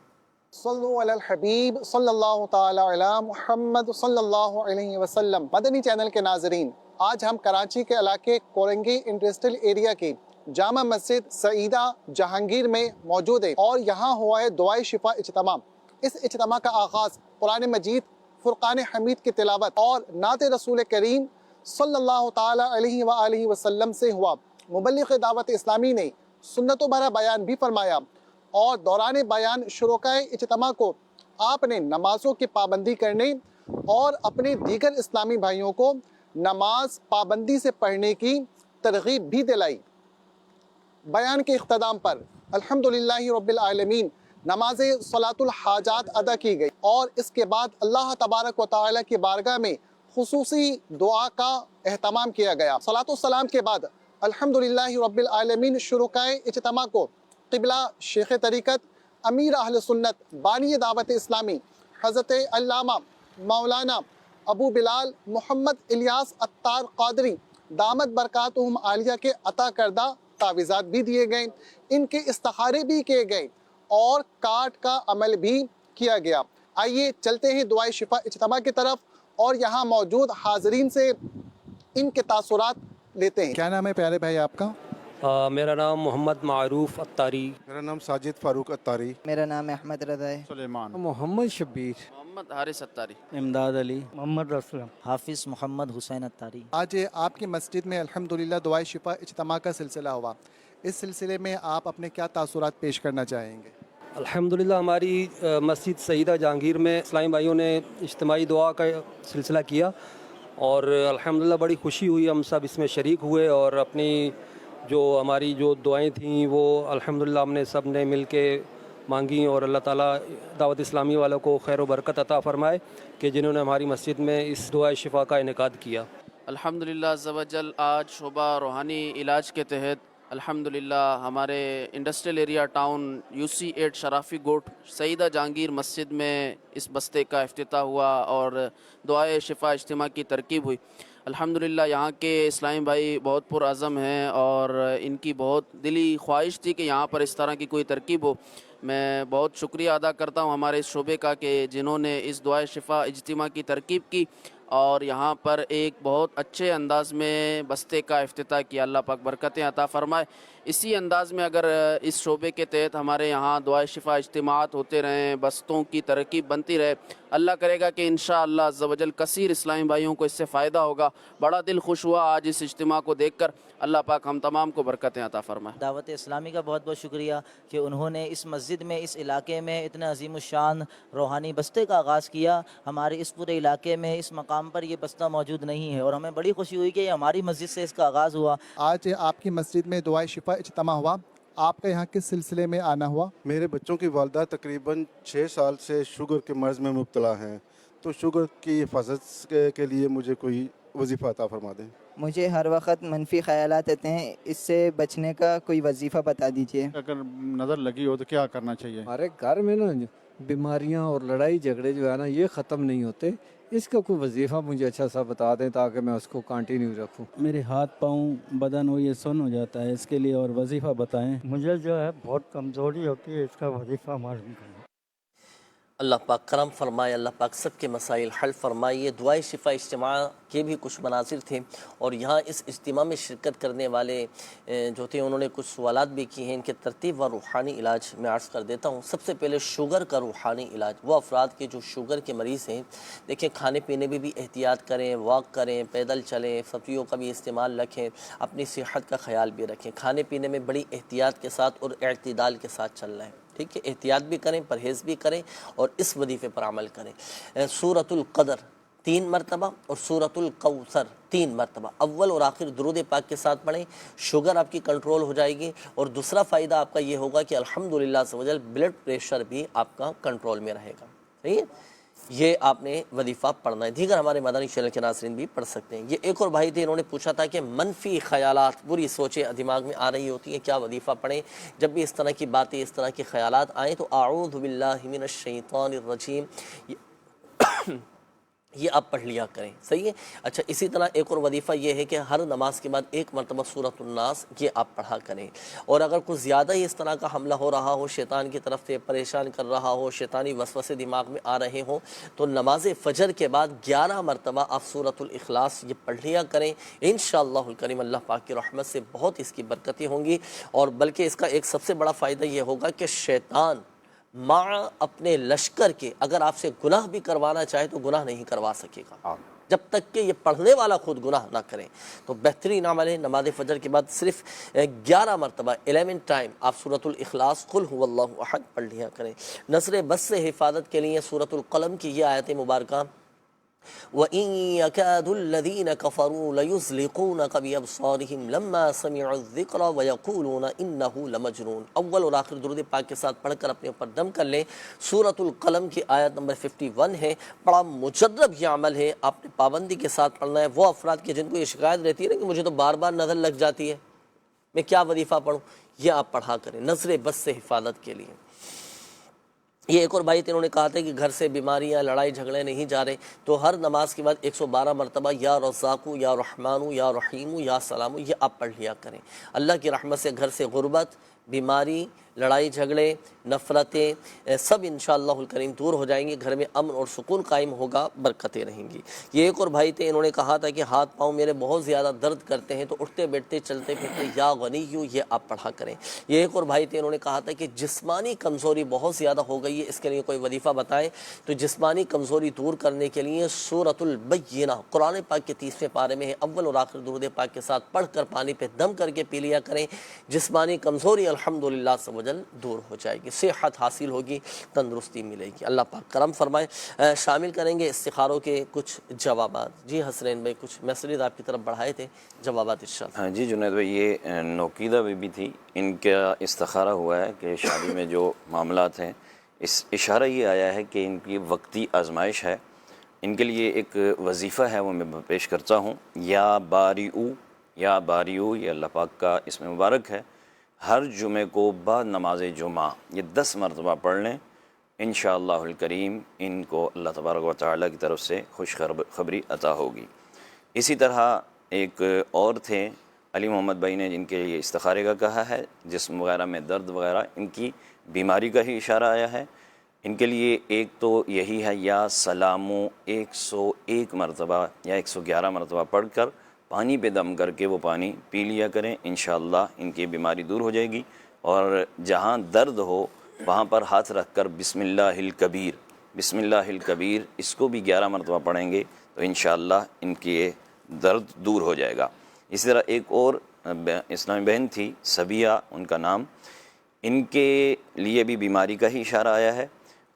صلو علی الحبیب صلی اللہ تعالی علی محمد صلی اللہ علیہ وسلم۔ مدنی چینل کے ناظرین، آج ہم کراچی کے علاقے کورنگی انڈسٹریل ایریا کی جامع مسجد سعیدہ جہانگیر میں موجود ہے، اور یہاں ہوا ہے دعائے شفا اجتماع۔ اس اجتماع کا آغاز قرآن مجید فرقان حمید کی تلاوت اور نعت رسول کریم صلی اللہ تعالی علیہ وآلہ وسلم سے ہوا۔ مبلغ دعوت اسلامی نے سنتوں بھرا بیان بھی فرمایا، اور دوران بیان شرکائے اجتماع کو آپ نے نمازوں کی پابندی کرنے اور اپنے دیگر اسلامی بھائیوں کو نماز پابندی سے پڑھنے کی ترغیب بھی دلائی۔ بیان کے اختتام پر الحمدللہ رب العالمین نماز صلاۃ الحاجات ادا کی گئی اور اس کے بعد اللہ تبارک و تعالیٰ کی بارگاہ میں خصوصی دعا کا اہتمام کیا گیا۔ صلاۃ والسلام کے بعد الحمدللہ رب العالمین شرکائے اجتماع کو قبلہ شیخ طریقت امیر اہل سنت بانی دعوت اسلامی حضرت علامہ مولانا ابو بلال محمد الیاس عطار قادری دامت برکاتہم عالیہ کے عطا کردہ تعویذات بھی دیے گئے، ان کے استخارے بھی کیے گئے اور کارڈ کا عمل بھی کیا گیا۔ آئیے چلتے ہیں دعائے شفا اجتماع کی طرف اور یہاں موجود حاضرین سے ان کے تاثرات لیتے ہیں۔ کیا نام ہے پیارے بھائی آپ کا؟ میرا نام محمد معروف عطاری۔ میرا نام ساجد فاروق عطاری۔ میرا نام احمد رضا ہے۔ سلیمان۔ محمد شبیر۔ محمد حارث عطاری۔ امداد علی۔ محمد رسول۔ حافظ محمد حسین عطاری۔ آج آپ کی مسجد میں الحمدللہ دعائے شفا اجتماع کا سلسلہ ہوا، اس سلسلے میں آپ اپنے کیا تاثرات پیش کرنا چاہیں گے؟ الحمدللہ ہماری مسجد سیدہ جہانگیر میں اسلامی بھائیوں نے اجتماعی دعا کا سلسلہ کیا اور الحمدللہ بڑی خوشی ہوئی، ہم سب اس میں شریک ہوئے اور اپنی جو ہماری جو دعائیں تھیں وہ الحمدللہ ہم نے سب نے مل کے مانگی اور اللہ تعالیٰ دعوت اسلامی والوں کو خیر و برکت عطا فرمائے کہ جنہوں نے ہماری مسجد میں اس دعائے شفا کا انعقاد کیا۔ الحمدللہ عز و جل آج شعبہ روحانی علاج کے تحت الحمدللہ ہمارے انڈسٹریل ایریا ٹاؤن UC8 شرافی گوٹ سیدہ جہانگیر مسجد میں اس بستے کا افتتاح ہوا اور دعائے شفا اجتماع کی ترکیب ہوئی۔ الحمدللہ یہاں کے اسلامی بھائی بہت پرعزم ہیں اور ان کی بہت دلی خواہش تھی کہ یہاں پر اس طرح کی کوئی ترکیب ہو۔ میں بہت شکریہ ادا کرتا ہوں ہمارے اس شعبے کا کہ جنہوں نے اس دعائے شفا اجتماع کی ترکیب کی اور یہاں پر ایک بہت اچھے انداز میں بستے کا افتتاح کیا۔ اللہ پاک برکتیں عطا فرمائے۔ اسی انداز میں اگر اس شعبے کے تحت ہمارے یہاں دعائے شفا اجتماعات ہوتے رہیں، بستوں کی ترکیب بنتی رہے، اللہ کرے گا کہ انشاءاللہ عز و جل کثیر اسلامی بھائیوں کو اس سے فائدہ ہوگا۔ بڑا دل خوش ہوا آج اس اجتماع کو دیکھ کر۔ اللہ پاک ہم تمام کو برکتیں عطا فرمائے۔ دعوت اسلامی کا بہت بہت شکریہ کہ انہوں نے اس مسجد میں اس علاقے میں اتنے عظیم الشان روحانی بستے کا آغاز کیا۔ ہمارے اس پورے علاقے میں اس مقام پر یہ بستہ موجود نہیں ہے اور ہمیں بڑی خوشی ہوئی کہ یہ ہماری مسجد سے اس کا آغاز ہوا۔ آج آپ کی مسجد میں دعائے شفا اجتماع ہوا، آپ کا یہاں کس سلسلے میں آنا ہوا؟ میرے بچوں کی والدہ تقریباً 6 سال سے شوگر کے مرض میں مبتلا ہیں، تو شوگر کی حفاظت کے لیے مجھے کوئی وظیفہ عطا فرما دیں۔ مجھے ہر وقت منفی خیالات آتے ہیں، اس سے بچنے کا کوئی وظیفہ بتا دیجیے۔ اگر نظر لگی ہو تو کیا کرنا چاہیے؟ ہمارے گھر میں نا بیماریاں اور لڑائی جھگڑے جو ہے نا یہ ختم نہیں ہوتے، اس کا کوئی وظیفہ مجھے اچھا سا بتا دیں تاکہ میں اس کو کنٹینیو رکھوں۔ میرے ہاتھ پاؤں بدن وہ یہ سن ہو جاتا ہے، اس کے لیے اور وظیفہ بتائیں۔ مجھے جو ہے بہت کمزوری ہوتی ہے، اس کا وظیفہ معلوم کرنا۔ اللہ پاک کرم فرمائے، اللہ پاک سب کے مسائل حل فرمائے۔ یہ دعائے شفا اجتماع کے بھی کچھ مناظر تھے اور یہاں اس اجتماع میں شرکت کرنے والے جو تھے انہوں نے کچھ سوالات بھی کی ہیں، ان کے ترتیب و روحانی علاج میں عرض کر دیتا ہوں۔ سب سے پہلے شوگر کا روحانی علاج، وہ افراد کے جو شوگر کے مریض ہیں، دیکھیں کھانے پینے میں بھی احتیاط کریں، واک کریں، پیدل چلیں، سبزیوں کا بھی استعمال رکھیں، اپنی صحت کا خیال بھی رکھیں، کھانے پینے میں بڑی احتیاط کے ساتھ اور اعتدال کے ساتھ چلنا ہے، ٹھیک ہے، احتیاط بھی کریں، پرہیز بھی کریں اور اس وظیفے پر عمل کریں۔ سورۃ القدر 3 مرتبہ اور سورۃ الکوثر 3 مرتبہ اول اور آخر درود پاک کے ساتھ پڑھیں، شوگر آپ کی کنٹرول ہو جائے گی اور دوسرا فائدہ آپ کا یہ ہوگا کہ الحمدللہ سے وجل بلڈ پریشر بھی آپ کا کنٹرول میں رہے گا، صحیح ہے؟ یہ آپ نے وظیفہ پڑھنا ہے۔ دیگر ہمارے مدنی چینل کے ناظرین بھی پڑھ سکتے ہیں۔ یہ ایک اور بھائی تھے، انہوں نے پوچھا تھا کہ منفی خیالات، بری سوچیں دماغ میں آ رہی ہوتی ہیں، کیا وظیفہ پڑھیں؟ جب بھی اس طرح کی باتیں، اس طرح کے خیالات آئیں تو اعوذ باللہ من الشیطان الرجیم یہ آپ پڑھ لیا کریں، صحیح ہے؟ اچھا، اسی طرح ایک اور وظیفہ یہ ہے کہ ہر نماز کے بعد 1 مرتبہ سورۃ الناس یہ آپ پڑھا کریں، اور اگر کچھ زیادہ ہی اس طرح کا حملہ ہو رہا ہو، شیطان کی طرف سے پریشان کر رہا ہو، شیطانی وسوسے دماغ میں آ رہے ہوں، تو نماز فجر کے بعد 11 مرتبہ آپ سورۃ الاخلاص یہ پڑھ لیا کریں۔ انشاءاللہ الکریم اللہ پاک کی رحمت سے بہت اس کی برکتیں ہوں گی، اور بلکہ اس کا ایک سب سے بڑا فائدہ یہ ہوگا کہ شیطان مع اپنے لشکر کے اگر آپ سے گناہ بھی کروانا چاہے تو گناہ نہیں کروا سکے گا۔ جب تک کہ یہ پڑھنے والا خود گناہ نہ کرے۔ تو بہترین عمل ہے نماز فجر کے بعد صرف 11 مرتبہ 11 ٹائم آپ سورۃ الاخلاص قل هو اللہ احد پڑھ لیا کریں۔ نظر بس سے حفاظت کے لیے سورۃ القلم کی یہ آیت مبارکہ وَإِن يَكَادُ الَّذِينَ كَفَرُوا لَيُزْلِقُونَكَ بِأَبْصَارِهِمْ لَمَّا سَمِعُوا الذِّكْرَ وَيَقُولُونَ إِنَّهُ لَمَجْنُونَ۔ اول اور آخر درود پاک کے ساتھ پڑھ کر اپنے اوپر دم کر لیں۔ سورۃ القلم کی آیت نمبر 51 ہے، بڑا مجرب یہ عمل ہے، آپ نے پابندی کے ساتھ پڑھنا ہے۔ وہ افراد کے جن کو یہ شکایت رہتی ہے نا کہ مجھے تو بار بار نظر لگ جاتی ہے، میں کیا وظیفہ پڑھوں، یہ آپ پڑھا کریں نظر بس سے حفاظت کے لیے۔ یہ ایک اور بھائی تھے، انہوں نے کہا تھا کہ گھر سے بیماریاں لڑائی جھگڑے نہیں جا رہے، تو ہر نماز کے بعد 112 مرتبہ یا رزاقو یا رحمانو یا رحیمو یا سلامو یہ آپ پڑھ لیا کریں۔ اللہ کی رحمت سے گھر سے غربت، بیماری، لڑائی جھگڑے، نفرتیں سب انشاءاللہ الکریم دور ہو جائیں گی، گھر میں امن اور سکون قائم ہوگا، برکتیں رہیں گی۔ یہ ایک اور بھائی تھے، انہوں نے کہا تھا کہ ہاتھ پاؤں میرے بہت زیادہ درد کرتے ہیں، تو اٹھتے بیٹھتے چلتے پھرتے یا غنیو یہ آپ پڑھا کریں۔ یہ ایک اور بھائی تھے، انہوں نے کہا تھا کہ جسمانی کمزوری بہت زیادہ ہو گئی ہے، اس کے لیے کوئی وظیفہ بتائیں۔ تو جسمانی کمزوری دور کرنے کے لیے سورۃ البینہ قرآن پاک کے 30ویں پارے میں ہے، اول اور آخر درود پاک کے ساتھ پڑھ کر پانی پہ دم کر کے پی لیا کریں، جسمانی کمزوری الحمدللہ سے وجل دور ہو جائے گی، صحت حاصل ہوگی، تندرستی ملے گی، اللہ پاک کرم فرمائے۔ شامل کریں گے استخاروں کے کچھ جوابات۔ جی حسنین بھائی کچھ میسیجز آپ کی طرف بڑھائے تھے، جوابات ارشاد۔ ہاں جی جنید بھائی، یہ نوکیدہ بی بی تھی، ان کا استخارہ ہوا ہے کہ شادی میں جو معاملات ہیں، اس اشارہ یہ آیا ہے کہ ان کی وقتی آزمائش ہے، ان کے لیے ایک وظیفہ ہے، وہ میں پیش کرتا ہوں۔ یا باریعو، یا باریعو یہ اللہ پاک کا اسم مبارک ہے، ہر جمعے کو بعد نماز جمعہ یہ 10 مرتبہ پڑھ لیں، انشاءاللہ الکریم ان کو اللہ تبارک و تعالیٰ کی طرف سے خوش خبری عطا ہوگی۔ اسی طرح ایک اور تھے علی محمد بھائی نے، جن کے لیے استخارے کا کہا ہے، جسم وغیرہ میں درد وغیرہ، ان کی بیماری کا ہی اشارہ آیا ہے۔ ان کے لیے ایک تو یہی ہے یا سلامو 101 مرتبہ یا 111 مرتبہ پڑھ کر پانی پہ دم کر کے وہ پانی پی لیا کریں، انشاءاللہ ان کی بیماری دور ہو جائے گی۔ اور جہاں درد ہو وہاں پر ہاتھ رکھ کر بسم اللہ الکبیر، بسم اللہ الکبیر اس کو بھی 11 مرتبہ پڑھیں گے تو انشاءاللہ ان کی یہ درد دور ہو جائے گا۔ اسی طرح ایک اور اسلامی بہن تھی سبیہ ان کا نام، ان کے لیے بھی بیماری کا ہی اشارہ آیا ہے،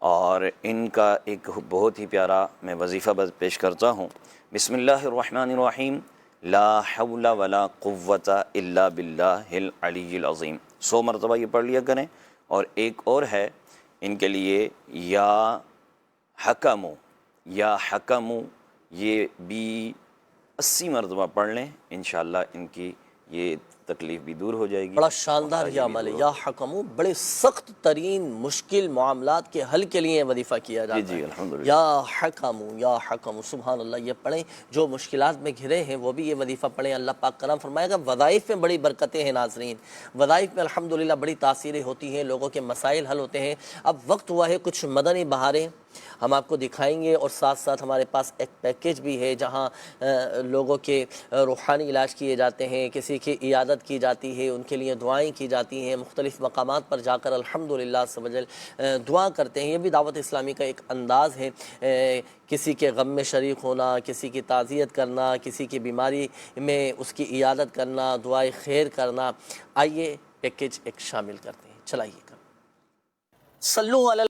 اور ان کا ایک بہت ہی پیارا میں وظیفہ پیش کرتا ہوں۔ بسم اللہ الرحمن الرحیم، لا حول ولا قوت الا باللہ العلی العظیم، 100 مرتبہ یہ پڑھ لیا کریں۔ اور ایک اور ہے ان کے لیے یا حکمو، یا حکمو یہ بھی 80 مرتبہ پڑھ لیں، انشاءاللہ ان کی یہ تکلیف بھی دور ہو جائے گی۔ بڑا شاندار یہ عمل ہے، یا حکمو، بڑے سخت ترین مشکل معاملات کے حل کے لیے وظیفہ کیا جاتا ہے۔ جی الحمدللہ، یا حکمو، یا حکمو، سبحان اللہ، یہ پڑھیں۔ جو مشکلات میں گھرے ہیں وہ بھی یہ وظیفہ پڑھیں، اللہ پاک کرم فرمائے گا۔ وظائف میں بڑی برکتیں ہیں ناظرین، وظائف میں الحمدللہ بڑی تاثیریں ہوتی ہیں، لوگوں کے مسائل حل ہوتے ہیں۔ اب وقت ہوا ہے کچھ مدنی بہاریں ہم آپ کو دکھائیں گے، اور ساتھ ساتھ ہمارے پاس ایک پیکیج بھی ہے جہاں لوگوں کے روحانی علاج کیے جاتے ہیں، کسی کی عیادت کی جاتی ہے، ان کے لیے دعائیں کی جاتی ہیں، مختلف مقامات پر جا کر الحمدللہ سبحان دعا کرتے ہیں۔ یہ بھی دعوت اسلامی کا ایک انداز ہے، کسی کے غم میں شریک ہونا، کسی کی تعزیت کرنا، کسی کی بیماری میں اس کی عیادت کرنا، دعائے خیر کرنا۔ آئیے پیکیج ایک شامل کرتے ہیں، چلائیے گا۔ صلو علی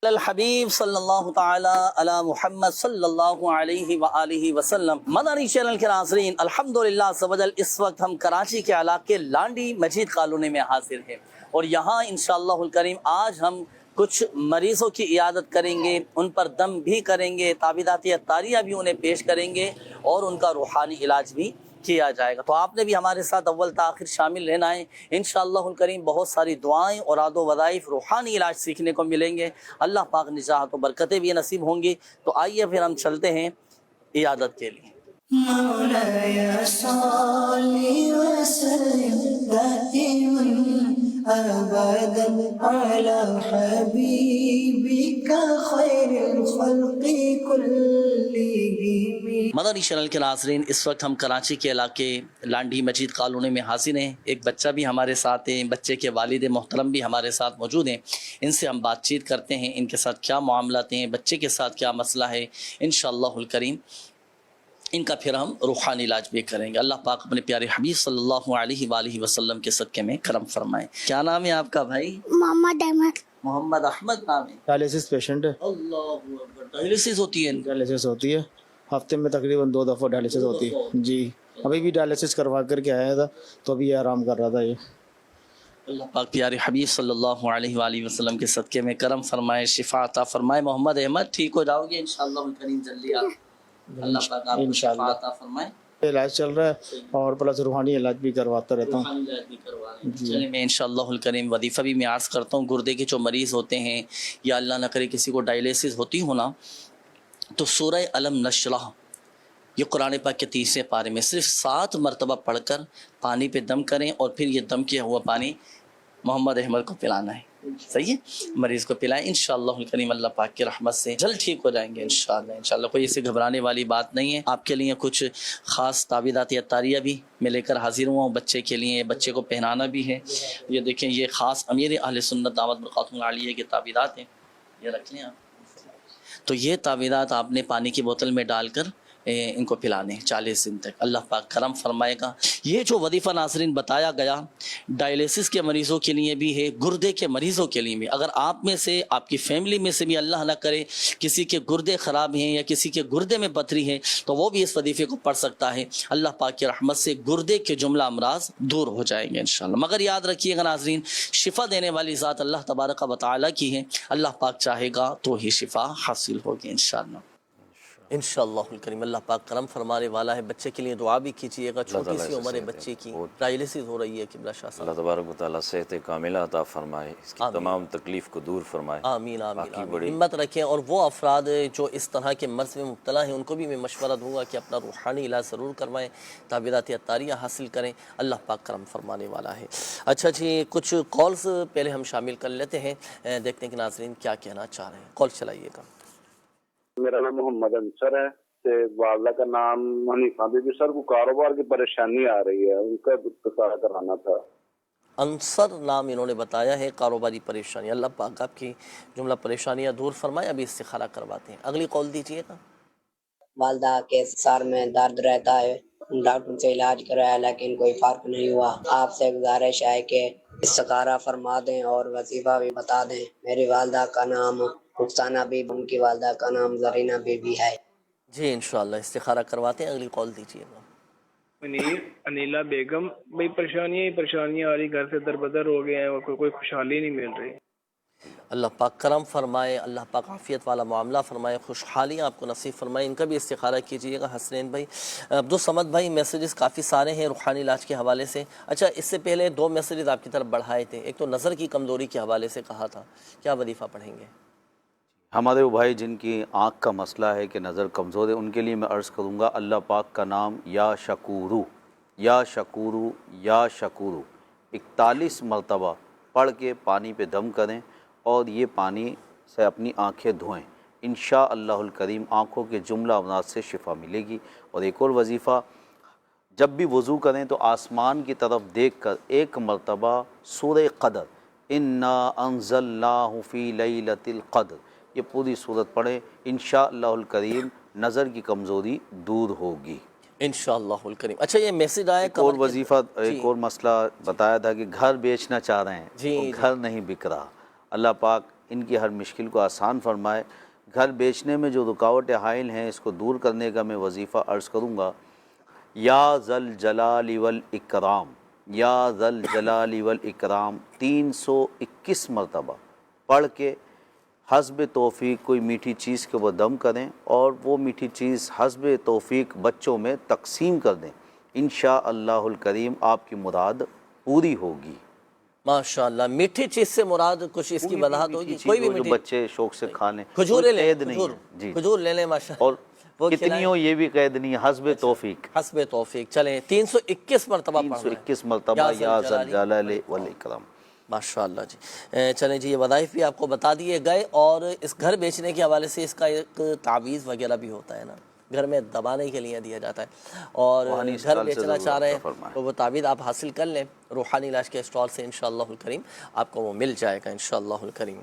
الحبیب صلی اللہ تعالی علی محمد صلی اللہ علیہ وآلہ وسلم۔ مدنی چینل کے ناظرین، الحمدللہ سبحان اس وقت ہم کراچی کے علاقے لانڈی مجید کالونی میں حاضر ہیں، اور یہاں انشاءاللہ الکریم آج ہم کچھ مریضوں کی عیادت کریں گے، ان پر دم بھی کریں گے، تعویذاتی عطاریہ بھی انہیں پیش کریں گے، اور ان کا روحانی علاج بھی کیا جائے گا۔ تو آپ نے بھی ہمارے ساتھ اول تاخیر شامل رہنا ہے، انشاءاللہ الکریم بہت ساری دعائیں اور اوراد و وظائف روحانی علاج سیکھنے کو ملیں گے، اللہ پاک نجات و برکتیں بھی نصیب ہوں گی۔ تو آئیے پھر ہم چلتے ہیں عیادت کے لیے۔ مولاي صل وسلم دائما ابدا على حبيبك خير الخلق كلهم۔ مدنی چینل کے ناظرین، اس وقت ہم کراچی کے علاقے لانڈی مجید کالونی میں حاضر ہیں۔ ایک بچہ بھی ہمارے ساتھ ہیں، بچے کے والد محترم بھی ہمارے ساتھ موجود ہیں، ان سے ہم بات چیت کرتے ہیں، ان کے ساتھ کیا معاملات ہیں، بچے کے ساتھ کیا مسئلہ ہے، انشاءاللہ الکریم ان کا پھر ہم روحانی علاج بھی کریں گے. اللہ پاک اپنے پیارے حبیب صلی اللہ علیہ وآلہ وسلم کے صدقے میں کرم فرمائیں. کیا نام ہے آپ کا بھائی؟ محمد احمد. محمد احمد نام ہے. ڈائلیسس پیشنٹ ہے. اللہ اکبر. ڈائلیسس ہوتی ہے؟ ڈائلیسس ہوتی ہے, ہفتے میں تقریباً 2 دفعہ ڈائلیسس ہوتی ہے جی. ابھی بھی ڈائلیسس کروا کر کے آیا تھا تو ابھی آرام کر رہا تھا. یہ اللہ پاک پیارے حبیب صلی اللہ علیہ وآلہ وسلم کے صدقے میں کرم فرمائے, شفا عطا فرمائے. محمد احمد ٹھیک ہو جاؤ گے انشاءاللہ الکریم جلدی. آپ اللہ پاک آپ کو شفا عطا فرمائے. علاج چل رہا ہے اور پلس روحانی علاج بھی کرواتا رہتا ہوں. روحانی علاج بھی کروا رہے ہیں. چلیں میں انشاءاللہ الکریم وظیفہ بھی میں عرض کرتا ہوں. گردے کے جو مریض ہوتے ہیں یا اللہ نہ کرے کسی کو ڈائلیسس ہوتی ہونا, تو سورہ علم نشرح یہ قرآن پاک کے 30 پارے میں صرف 7 مرتبہ پڑھ کر پانی پہ دم کریں اور پھر یہ دم کیا ہوا پانی محمد احمد کو پلانا ہے. صحیح ہے, مریض کو پلائیں. انشاءاللہ الکریم اللہ پاک کی رحمت سے جلد ٹھیک ہو جائیں گے انشاءاللہ. کوئی اسے گھبرانے والی بات نہیں ہے. آپ کے لیے کچھ خاص تعویذات عطاریہ بھی میں لے کر حاضر ہوا ہوں بچے کے لیے. بچے کو پہنانا بھی ہے. یہ دیکھیں یہ خاص امیر اہل سنت دعوت برکاتہ عالیہ کے تعویذات ہیں. یہ رکھ لیں آپ. تو یہ تعویذات آپ نے پانی کی بوتل میں ڈال کر ان کو پلانے 40 دن تک. اللہ پاک کرم فرمائے گا. یہ جو وظیفہ ناظرین بتایا گیا ڈائلیسس کے مریضوں کے لیے بھی ہے, گردے کے مریضوں کے لیے بھی. اگر آپ میں سے آپ کی فیملی میں سے بھی اللہ نہ کرے کسی کے گردے خراب ہیں یا کسی کے گردے میں پتھری ہے تو وہ بھی اس وظیفے کو پڑھ سکتا ہے. اللہ پاک کی رحمت سے گردے کے جملہ امراض دور ہو جائیں گے انشاءاللہ. مگر یاد رکھیے گا ناظرین, شفا دینے والی ذات اللہ تبارک و تعالی کی ہے. اللہ پاک چاہے گا تو ہی شفا حاصل ہوگی انشاءاللہ. انشاءاللہ الکریم اللہ پاک کرم فرمانے والا ہے. بچے کے لیے دعا بھی کیجیے گا. چھوٹی سی عمر ہے بچے کی, ڈائلیسس ہو رہی ہے. قبلہ شاہ صاحب اللہ تبارک و تعالیٰ صحت کاملہ عطا فرمائے, اس کی تمام تکلیف کو دور فرمائے. آمین آمین. ہمت رکھیں. اور وہ افراد جو اس طرح کے مرض میں مبتلا ہیں ان کو بھی میں مشورہ دوں گا کہ اپنا روحانی علاج ضرور کروائیں, تعویذات عطاریہ حاصل کریں. اللہ پاک کرم فرمانے والا ہے. اچھا جی, کچھ کالز پہلے ہم شامل کر لیتے ہیں, دیکھتے ہیں کہ ناظرین کیا کہنا چاہ رہے ہیں. کال چلائیے گا. میرا نام محمد انصر ہے, والدہ کا نام حنیفہ بی بی. سر کو کاروبار کی پریشانی آ رہی ہے, ان کا استفسار کرانا تھا. انصر نام انہوں نے بتایا ہے, کاروباری پریشانی. اللہ پاک آپ کی جملہ پریشانیاں دور فرمائے. ابھی استخارہ کرواتے ہیں. اگلی کال دیجیے گا. والدہ کے سر میں درد رہتا ہے, ڈاکٹر سے علاج کرایا لیکن کوئی فرق نہیں ہوا. آپ سے گزارش ہے کہ استخارہ فرما دیں اور وظیفہ بھی بتا دیں. میری والدہ کا نام رخسانہ بی بی, ان کی والدہ کا نام زرینہ بی بی ہے. جی انشاءاللہ استخارہ کرواتے ہیں. اگلی کال دیجیے گا. انیلا بیگم. بھائی پریشانیاں آ رہی, گھر سے در بدر ہو گئے ہیں اور کوئی خوشحالی نہیں مل رہی. اللہ پاک کرم فرمائے, اللہ پاک عافیت والا معاملہ فرمائے, خوشحالی آپ کو نصیب فرمائے. ان کا بھی استخارہ کیجیے گا. حسنین بھائی, عبدالصمد بھائی, میسیجز کافی سارے ہیں روحانی علاج کے حوالے سے. اچھا, اس سے پہلے 2 میسیجز آپ کی طرف بڑھائے تھے. ایک تو نظر کی کمزوری کے حوالے سے کہا تھا, کیا وظیفہ پڑھیں گے؟ ہمارے وہ بھائی جن کی آنکھ کا مسئلہ ہے کہ نظر کمزور ہے, ان کے لیے میں عرض کروں گا اللہ پاک کا نام یا شکورو یا شکورو یا شکورو 41 مرتبہ پڑھ کے پانی پہ دم کریں اور یہ پانی سے اپنی آنکھیں دھوئیں. انشاءاللہ الکریم آنکھوں کے جملہ امراض سے شفا ملے گی. اور ایک اور وظیفہ, جب بھی وضو کریں تو آسمان کی طرف دیکھ کر 1 مرتبہ سورہ قدر انا انزلناہ فی لیلۃ القدر یہ پوری صورت پڑھیں. انشاءاللہ الکریم نظر کی کمزوری دور ہوگی انشاءاللہ الکریم. اچھا, یہ میسیج آیا ایک اور وظیفہ, ایک اور مسئلہ بتایا تھا کہ گھر بیچنا چاہ رہے ہیں, گھر نہیں بک رہا. اللہ پاک ان کی ہر مشکل کو آسان فرمائے. گھر بیچنے میں جو رکاوٹیں حائل ہیں اس کو دور کرنے کا میں وظیفہ عرض کروں گا. یا ذل جلال والاکرام, یا ذل جلال والاکرام 321 مرتبہ پڑھ کے حسب توفیق کوئی میٹھی چیز کے وہ دم کریں اور وہ میٹھی چیز حسب توفیق بچوں میں تقسیم کر دیں. انشاءاللہ الکریم آپ کی مراد پوری ہوگی. ماشاءاللہ. میٹھی چیز سے مراد کچھ اس کی وضاحت ہوگی. کوئی بھی جو بچے شوق سے کھا لیں, کھجور لے لیں, کھجور لے لیں ماشاءاللہ. اور کتنی ہو یہ بھی قید نہیں, حسب توفیق. حسب توفیق. چلیں 321 مرتبہ پڑھنا ہے. 321 مرتبہ یا ذل جلال والاکرام. ماشاءاللہ جی. چلیں جی, یہ وظائف بھی آپ کو بتا دیے گئے. اور اس گھر بیچنے کے حوالے سے اس کا ایک تعویذ وغیرہ بھی ہوتا ہے نا, گھر میں دبانے کے لیے دیا جاتا ہے. اور گھر بیچنا چاہ رہے ہیں تو وہ تعویذ آپ حاصل کر لیں روحانی علاج کے اسٹال سے. انشاءاللہ الکریم آپ کو وہ مل جائے گا انشاءاللہ الکریم.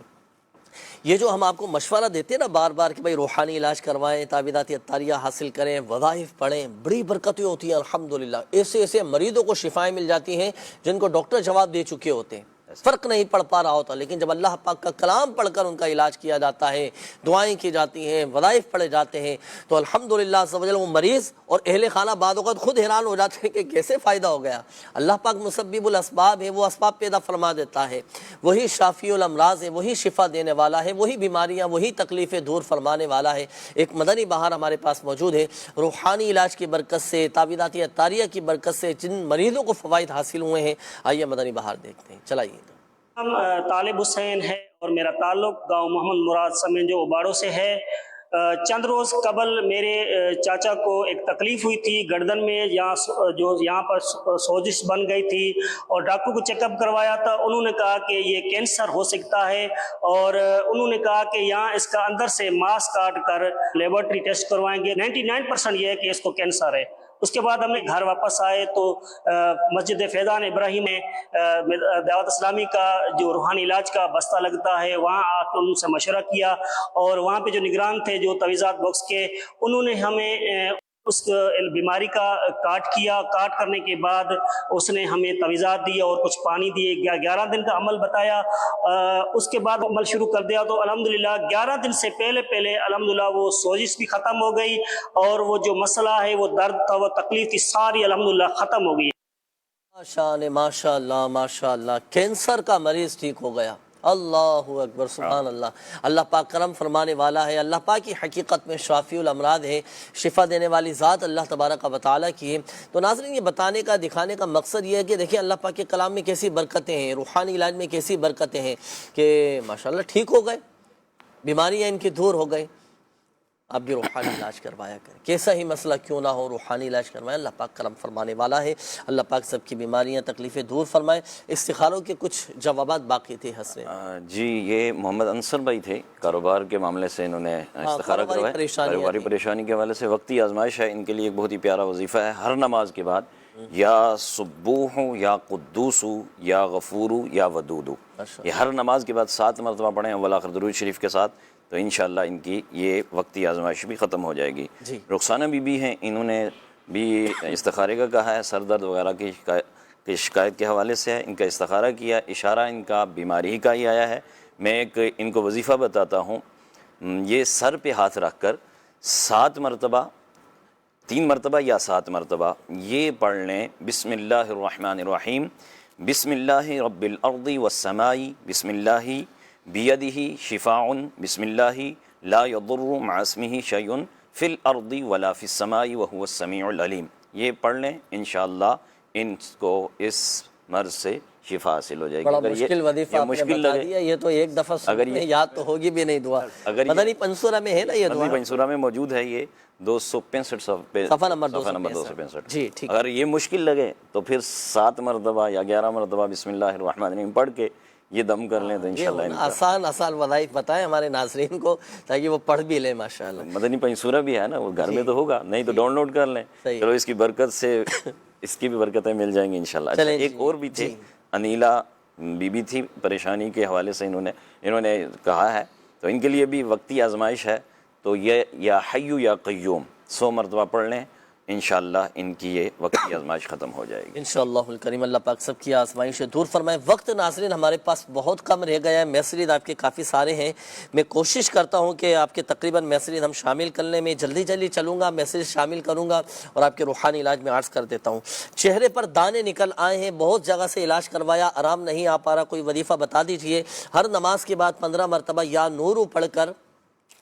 یہ جو ہم آپ کو مشورہ دیتے ہیں نا بار بار کہ بھائی روحانی علاج کروائیں، تعویذات عطاریہ حاصل کریں، وظائف پڑھیں، بڑی برکتیں ہوتی ہیں الحمدللہ۔ ایسے ایسے مریضوں کو شفائیں مل جاتی ہیں جن کو ڈاکٹر جواب دے چکے ہوتے ہیں، فرق نہیں پڑ پا رہا ہوتا، لیکن جب اللہ پاک کا کلام پڑھ کر ان کا علاج کیا جاتا ہے، دعائیں کی جاتی ہیں، وظائف پڑھے جاتے ہیں، تو الحمدللہ عز و جل وہ مریض اور اہل خانہ بعد اوقات خود حیران ہو جاتے ہیں کہ کیسے فائدہ ہو گیا۔ اللہ پاک مسبب الاسباب ہے، وہ اسباب پیدا فرما دیتا ہے، وہی شافی الامراض ہے، وہی شفا دینے والا ہے، وہی بیماریاں، وہی تکلیفیں دور فرمانے والا ہے۔ ایک مدنی بہار ہمارے پاس موجود ہے، روحانی علاج کی برکت سے، تعویذات عطاریہ کی برکت سے جن مریضوں کو فوائد حاصل ہوئے ہیں، آئیے مدنی بہار دیکھتے ہیں، چلائیے۔ طالب حسین ہے اور میرا تعلق گاؤں محمد مراد سمین جو اباڑوں سے ہے۔ چند روز قبل میرے چاچا کو ایک تکلیف ہوئی تھی گردن میں، یہاں پر سوزش بن گئی تھی، اور ڈاکٹر کو چیک اپ کروایا تھا، انہوں نے کہا کہ یہ کینسر ہو سکتا ہے، اور انہوں نے کہا کہ یہاں اس کا اندر سے ماس کاٹ کر لیبارٹری ٹیسٹ کروائیں گے، 99% یہ ہے کہ اس کو کینسر ہے۔ اس کے بعد ہم نے گھر واپس آئے تو مسجد فیضان ابراہیم میں دعوت اسلامی کا جو روحانی علاج کا بستہ لگتا ہے، وہاں آ کر ان سے مشورہ کیا، اور وہاں پہ جو نگران تھے جو تعویذات باکس کے، انہوں نے ہمیں اس بیماری کا کاٹ کیا۔ کاٹ کرنے کے بعد اس نے ہمیں تعویذات دی اور کچھ پانی دیے، 11 دن کا عمل بتایا۔ اس کے بعد عمل شروع کر دیا تو الحمدللہ 11 دن سے پہلے الحمدللہ وہ سوزش بھی ختم ہو گئی، اور وہ جو مسئلہ ہے، وہ درد تھا، وہ تکلیف تھی، ساری الحمدللہ ختم ہو گئی۔ ماشاء اللہ، کینسر کا مریض ٹھیک ہو گیا، اللہ اکبر، سبحان اللہ۔ اللہ پاک کرم فرمانے والا ہے، اللہ پاک کی حقیقت میں شافی الامراض ہے، شفا دینے والی ذات اللہ تبارک و تعالیٰ کی ہے۔ تو ناظرین، یہ بتانے کا، دکھانے کا مقصد یہ ہے کہ دیکھیں اللہ پاک کے کلام میں کیسی برکتیں ہیں، روحانی علاج میں کیسی برکتیں ہیں کہ ماشاءاللہ ٹھیک ہو گئے، بیماریاں ان کی دور ہو گئے۔ آپ بھی روحانی علاج کروایا کریں، کیسا ہی مسئلہ کیوں نہ ہو، روحانی علاج کروائیں، اللہ پاک کرم فرمانے والا ہے، اللہ پاک سب کی بیماریاں، تکلیفیں دور فرمائے۔ استخاروں کے کچھ جوابات باقی تھے حسن جی، یہ محمد انصر بھائی تھے، کاروبار کے معاملے سے انہوں نے استخارہ کروایا، کاروباری پریشانی کے حوالے سے۔ وقتی آزمائش ہے، ان کے لیے ایک بہت ہی پیارا وظیفہ ہے، ہر نماز کے بعد یا سبوح یا قدوس یا غفور یا ودود، یہ ہر نماز کے بعد 7 مرتبہ پڑھیں اول آخر درود شریف کے ساتھ، تو انشاءاللہ ان کی یہ وقتی آزمائش بھی ختم ہو جائے گی۔ رخسانہ بی بی ہیں، انہوں نے بھی استخارے کا کہا ہے، سر درد وغیرہ کی شکایت کے حوالے سے ہے، ان کا استخارہ کیا، اشارہ ان کا بیماری کا ہی آیا ہے۔ میں ایک ان کو وظیفہ بتاتا ہوں، یہ سر پہ ہاتھ رکھ کر 7 مرتبہ، 3 مرتبہ یا 7 مرتبہ یہ پڑھ لیں، بسم اللہ الرحمن الرحیم، بسم اللہ رب الارض والسماء، بسم اللہ بیدہ شفاء، بسم اللہ لا یضر مع اسمہ شیء فی الارض ولا فی السماء وہو السمیع العلیم۔ یہ پڑھ لیں، انشاءاللہ ان کو اس مرض سے شفا حاصل ہو جائے گی۔ بڑا مشکل وظیفہ آپ نے بتا دیا، یہ تو ایک دفعہ سننے یاد تو ہوگی بھی نہیں دعا۔ مدنی پنسورہ میں ہے نا یہ دعا؟ مدنی پنسورہ میں موجود ہے، یہ 265 صفحہ نمبر 265۔ جی ٹھیک۔ اگر یہ مشکل لگے تو پھر 7 مرتبہ یا 11 مرتبہ بسم اللہ الرحمن الرحیم پڑھ کے یہ دم کر لیں تو انشاءاللہ آسان وظائف بتائیں ہمارے ناظرین کو تاکہ وہ پڑھ بھی لیں ماشاءاللہ۔ مدنی پنسورہ بھی ہے نا، وہ گھر میں تو ہوگا، نہیں تو ڈاؤن لوڈ کر لیں، چلو اس کی برکت سے اس کی بھی برکتیں مل جائیں گی انشاءاللہ۔ ایک اور بھی تھے، انیلا بی بی تھی، پریشانی کے حوالے سے انہوں نے کہا ہے، تو ان کے لیے بھی وقتی آزمائش ہے، تو یہ یا حیو یا قیوم 100 مرتبہ پڑھ لیں، انشاءاللہ ان کی یہ وقتی آزمائش ختم ہو جائے گی انشاءاللہ الکریم۔ اللہ پاک سب کی آزمائشیں دور فرمائے۔ وقت ناظرین ہمارے پاس بہت کم رہ گیا ہے، میسیج آپ کے کافی سارے ہیں، میں کوشش کرتا ہوں کہ آپ کے تقریباً میسیج ہم شامل کرنے میں جلدی چلوں گا، میسیج شامل کروں گا اور آپ کے روحانی علاج میں عرض کر دیتا ہوں۔ چہرے پر دانے نکل آئے ہیں، بہت جگہ سے علاج کروایا، آرام نہیں آ پا رہا، کوئی وظیفہ بتا دیجئے۔ ہر نماز کے بعد 15 مرتبہ یا نورو پڑھ کر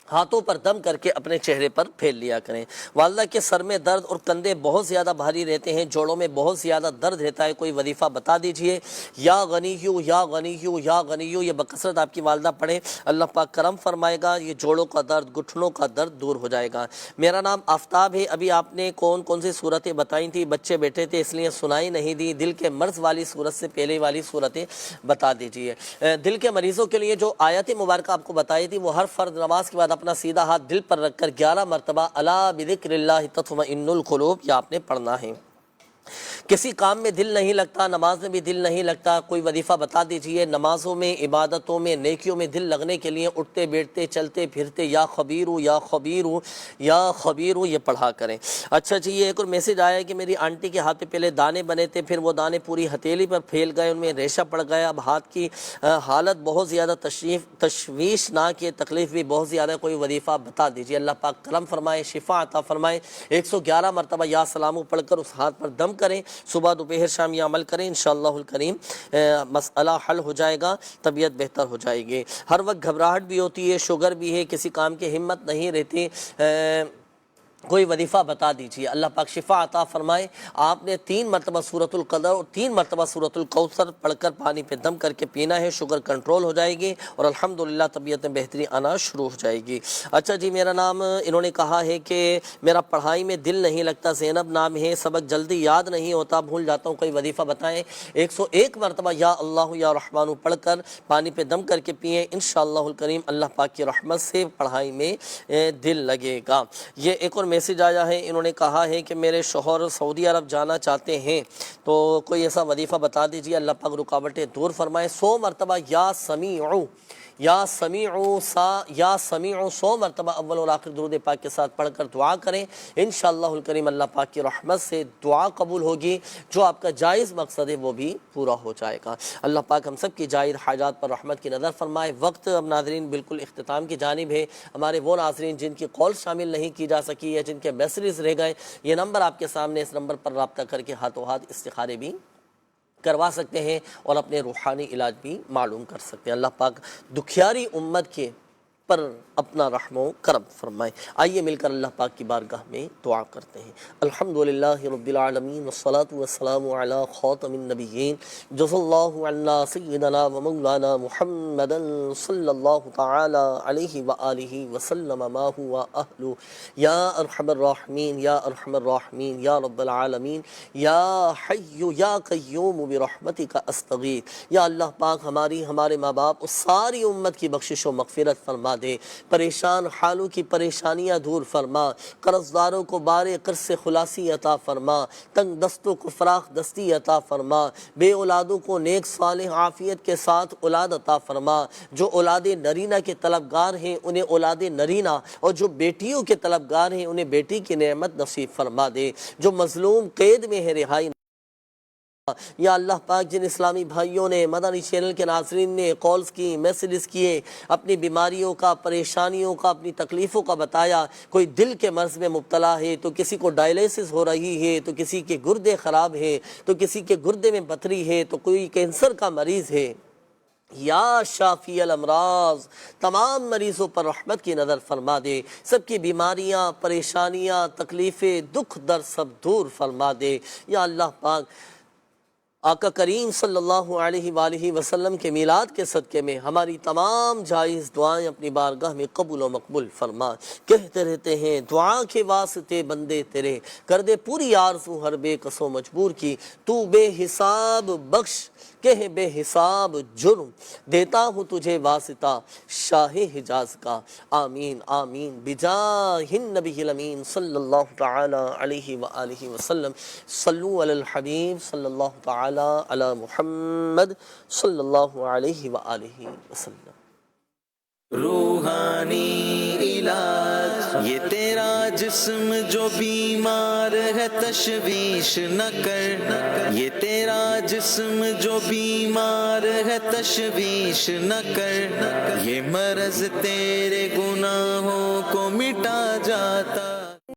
ہاتھوں پر دم کر کے اپنے چہرے پر پھیر لیا کریں۔ والدہ کے سر میں درد اور کندھے بہت زیادہ بھاری رہتے ہیں، جوڑوں میں بہت زیادہ درد رہتا ہے، کوئی وظیفہ بتا دیجئے۔ یا غنیو یا غنیو یا غنیو، یہ بکثرت آپ کی والدہ پڑھیں، اللہ پاک کرم فرمائے گا، یہ جوڑوں کا درد، گھٹنوں کا درد دور ہو جائے گا۔ میرا نام آفتاب ہے، ابھی آپ نے کون سی صورتیں بتائی تھی، بچے بیٹھے تھے اس لیے سنائی نہیں دی، دل کے مرض والی صورت سے پہلے والی صورتیں بتا دیجئے۔ دل کے مریضوں کے لیے جو آیت مبارکہ آپ کو بتائی تھی، وہ ہر فرض نماز کے بعد اپنا سیدھا ہاتھ دل پر رکھ کر 11 مرتبہ الا بذکر اللہ تطمئن القلوب یہ آپ نے پڑھنا ہے۔ کسی کام میں دل نہیں لگتا، نماز میں بھی دل نہیں لگتا، کوئی وظیفہ بتا دیجئے۔ نمازوں میں، عبادتوں میں، نیکیوں میں دل لگنے کے لیے اٹھتے بیٹھتے چلتے پھرتے یا خبیرو یا خبیرو یا خبیرو یہ پڑھا کریں۔ اچھا جی، یہ ایک اور میسیج آیا ہے کہ میری آنٹی کے ہاتھ پہ پہلے دانے بنے تھے، پھر وہ دانے پوری ہتھیلی پر پھیل گئے، ان میں ریشہ پڑ گیا، اب ہاتھ کی حالت بہت زیادہ تشویشناک ہے، تکلیف بھی بہت زیادہ ہے، کوئی وظیفہ بتا دیجئے۔ اللہ پاک کرم فرمائے، شفا عطا فرمائے۔ 111 مرتبہ یا سلامو پڑھ کر اس ہاتھ پر دم کریں، صبح دوپہر شام یہ عمل کریں، انشاءاللہ الکریم مسئلہ حل ہو جائے گا، طبیعت بہتر ہو جائے گی۔ ہر وقت گھبراہٹ بھی ہوتی ہے، شوگر بھی ہے، کسی کام کی ہمت نہیں رہتی، کوئی وظیفہ بتا دیجیے، اللہ پاک شفا عطا فرمائے۔ آپ نے 3 مرتبہ سورۃ القدر اور 3 مرتبہ سورۃ الکوثر پڑھ کر پانی پہ دم کر کے پینا ہے، شوگر کنٹرول ہو جائے گی اور الحمدللہ طبیعت میں بہتری آنا شروع ہو جائے گی۔ اچھا جی، میرا نام، انہوں نے کہا ہے کہ میرا پڑھائی میں دل نہیں لگتا، زینب نام ہے، سبق جلدی یاد نہیں ہوتا، بھول جاتا ہوں، کوئی وظیفہ بتائیں۔ 101 مرتبہ یا اللہ یا رحمانو پڑھ کر پانی پہ دم کر کے پئیں، انشاءاللہ الکریم اللہ پاک کی رحمت سے پڑھائی میں دل لگے گا۔ یہ ایک اور میسیج آیا ہے، انہوں نے کہا ہے کہ میرے شوہر سعودی عرب جانا چاہتے ہیں تو کوئی ایسا وظیفہ بتا دیجیے، اللہ پاک رکاوٹیں دور فرمائے۔ 100 مرتبہ یا سمیعو یا سمیعو 100 مرتبہ اول اور آخر درود پاک کے ساتھ پڑھ کر دعا کریں، انشاءاللہ الکریم اللہ پاک کی رحمت سے دعا قبول ہوگی، جو آپ کا جائز مقصد ہے وہ بھی پورا ہو جائے گا۔ اللہ پاک ہم سب کی جائز حاجات پر رحمت کی نظر فرمائے۔ وقت اب ناظرین بالکل اختتام کی جانب ہے۔ ہمارے وہ ناظرین جن کی کال شامل نہیں کی جا سکی یا جن کے میسیجز رہ گئے، یہ نمبر آپ کے سامنے، اس نمبر پر رابطہ کر کے ہاتھوں ہاتھ استخارے بھی کروا سکتے ہیں اور اپنے روحانی علاج بھی معلوم کر سکتے ہیں۔ اللہ پاک دکھیاری امت کے پر اپنا رحم و کرم فرمائے۔ آئیے مل کر اللہ پاک کی بارگاہ میں دعا کرتے ہیں۔ الحمدللہ رب العالمین والصلاة والسلام علی خاتم النبیین، جزا اللہ عنا سیدنا و مولانا محمد صلی اللہ تعالی علیہ وآلہ وسلم ما ہوا اہلو، یا ارحم الراحمین یا ارحم الراحمین یا رب العالمین، یا حی یا قیوم برحمتک استغیث۔ یا اللہ پاک ہماری، ہمارے ماں باپ اور ساری امت کی بخشش و مغفرت فرما دے، پریشان حالوں کی پریشانیاں دور فرما، قرض داروں کو بارے قرض سے خلاصی عطا فرما، تنگ دستوں کو فراخ دستی عطا فرما، بے اولادوں کو نیک صالح عافیت کے ساتھ اولاد عطا فرما، جو اولاد نرینہ کے طلبگار ہیں انہیں اولاد نرینہ، اور جو بیٹیوں کے طلبگار ہیں انہیں بیٹی کی نعمت نصیب فرما دے، جو مظلوم قید میں ہے رہائی۔ یا اللہ پاک جن اسلامی بھائیوں نے، مدنی چینل کے ناظرین نے کالز کی، میسیجز کیے، اپنی بیماریوں کا، پریشانیوں کا، اپنی تکلیفوں کا بتایا، کوئی دل کے مرض میں مبتلا ہے تو کسی کو ڈائلیسس ہو رہی ہے، تو کسی کے گردے خراب ہے، تو کسی کے گردے میں پتھری ہے، تو کوئی کینسر کا مریض ہے، یا شافی الامراض تمام مریضوں پر رحمت کی نظر فرما دے، سب کی بیماریاں، پریشانیاں، تکلیفیں، دکھ درد سب دور فرما دے۔ یا اللہ پاک آقا کریم صلی اللہ علیہ وآلہ وسلم کے میلاد کے صدقے میں ہماری تمام جائز دعائیں اپنی بارگاہ میں قبول و مقبول فرما۔ کہتے رہتے ہیں دعا کے واسطے بندے تیرے، کر دے پوری آرزو ہر بے کس و مجبور کی، تو بے حساب بخش کہ بے حساب جرم، دیتا ہوں تجھے واسطہ شاہ حجاز کا، آمین آمین بجاہ النبی الامین صلی اللہ تعالی علیہ وآلہ وسلم۔ صلو علی الحبیب صلی اللہ تعالی علی محمد صلی اللہ علیہ وآلہ وسلم۔ روحانی علاج، یہ تیرا جسم جو بیمار ہے تشویش نہ کر، یہ تیرا جسم جو بیمار ہے تشویش نہ کر، یہ مرض تیرے گناہوں کو مٹا جاتا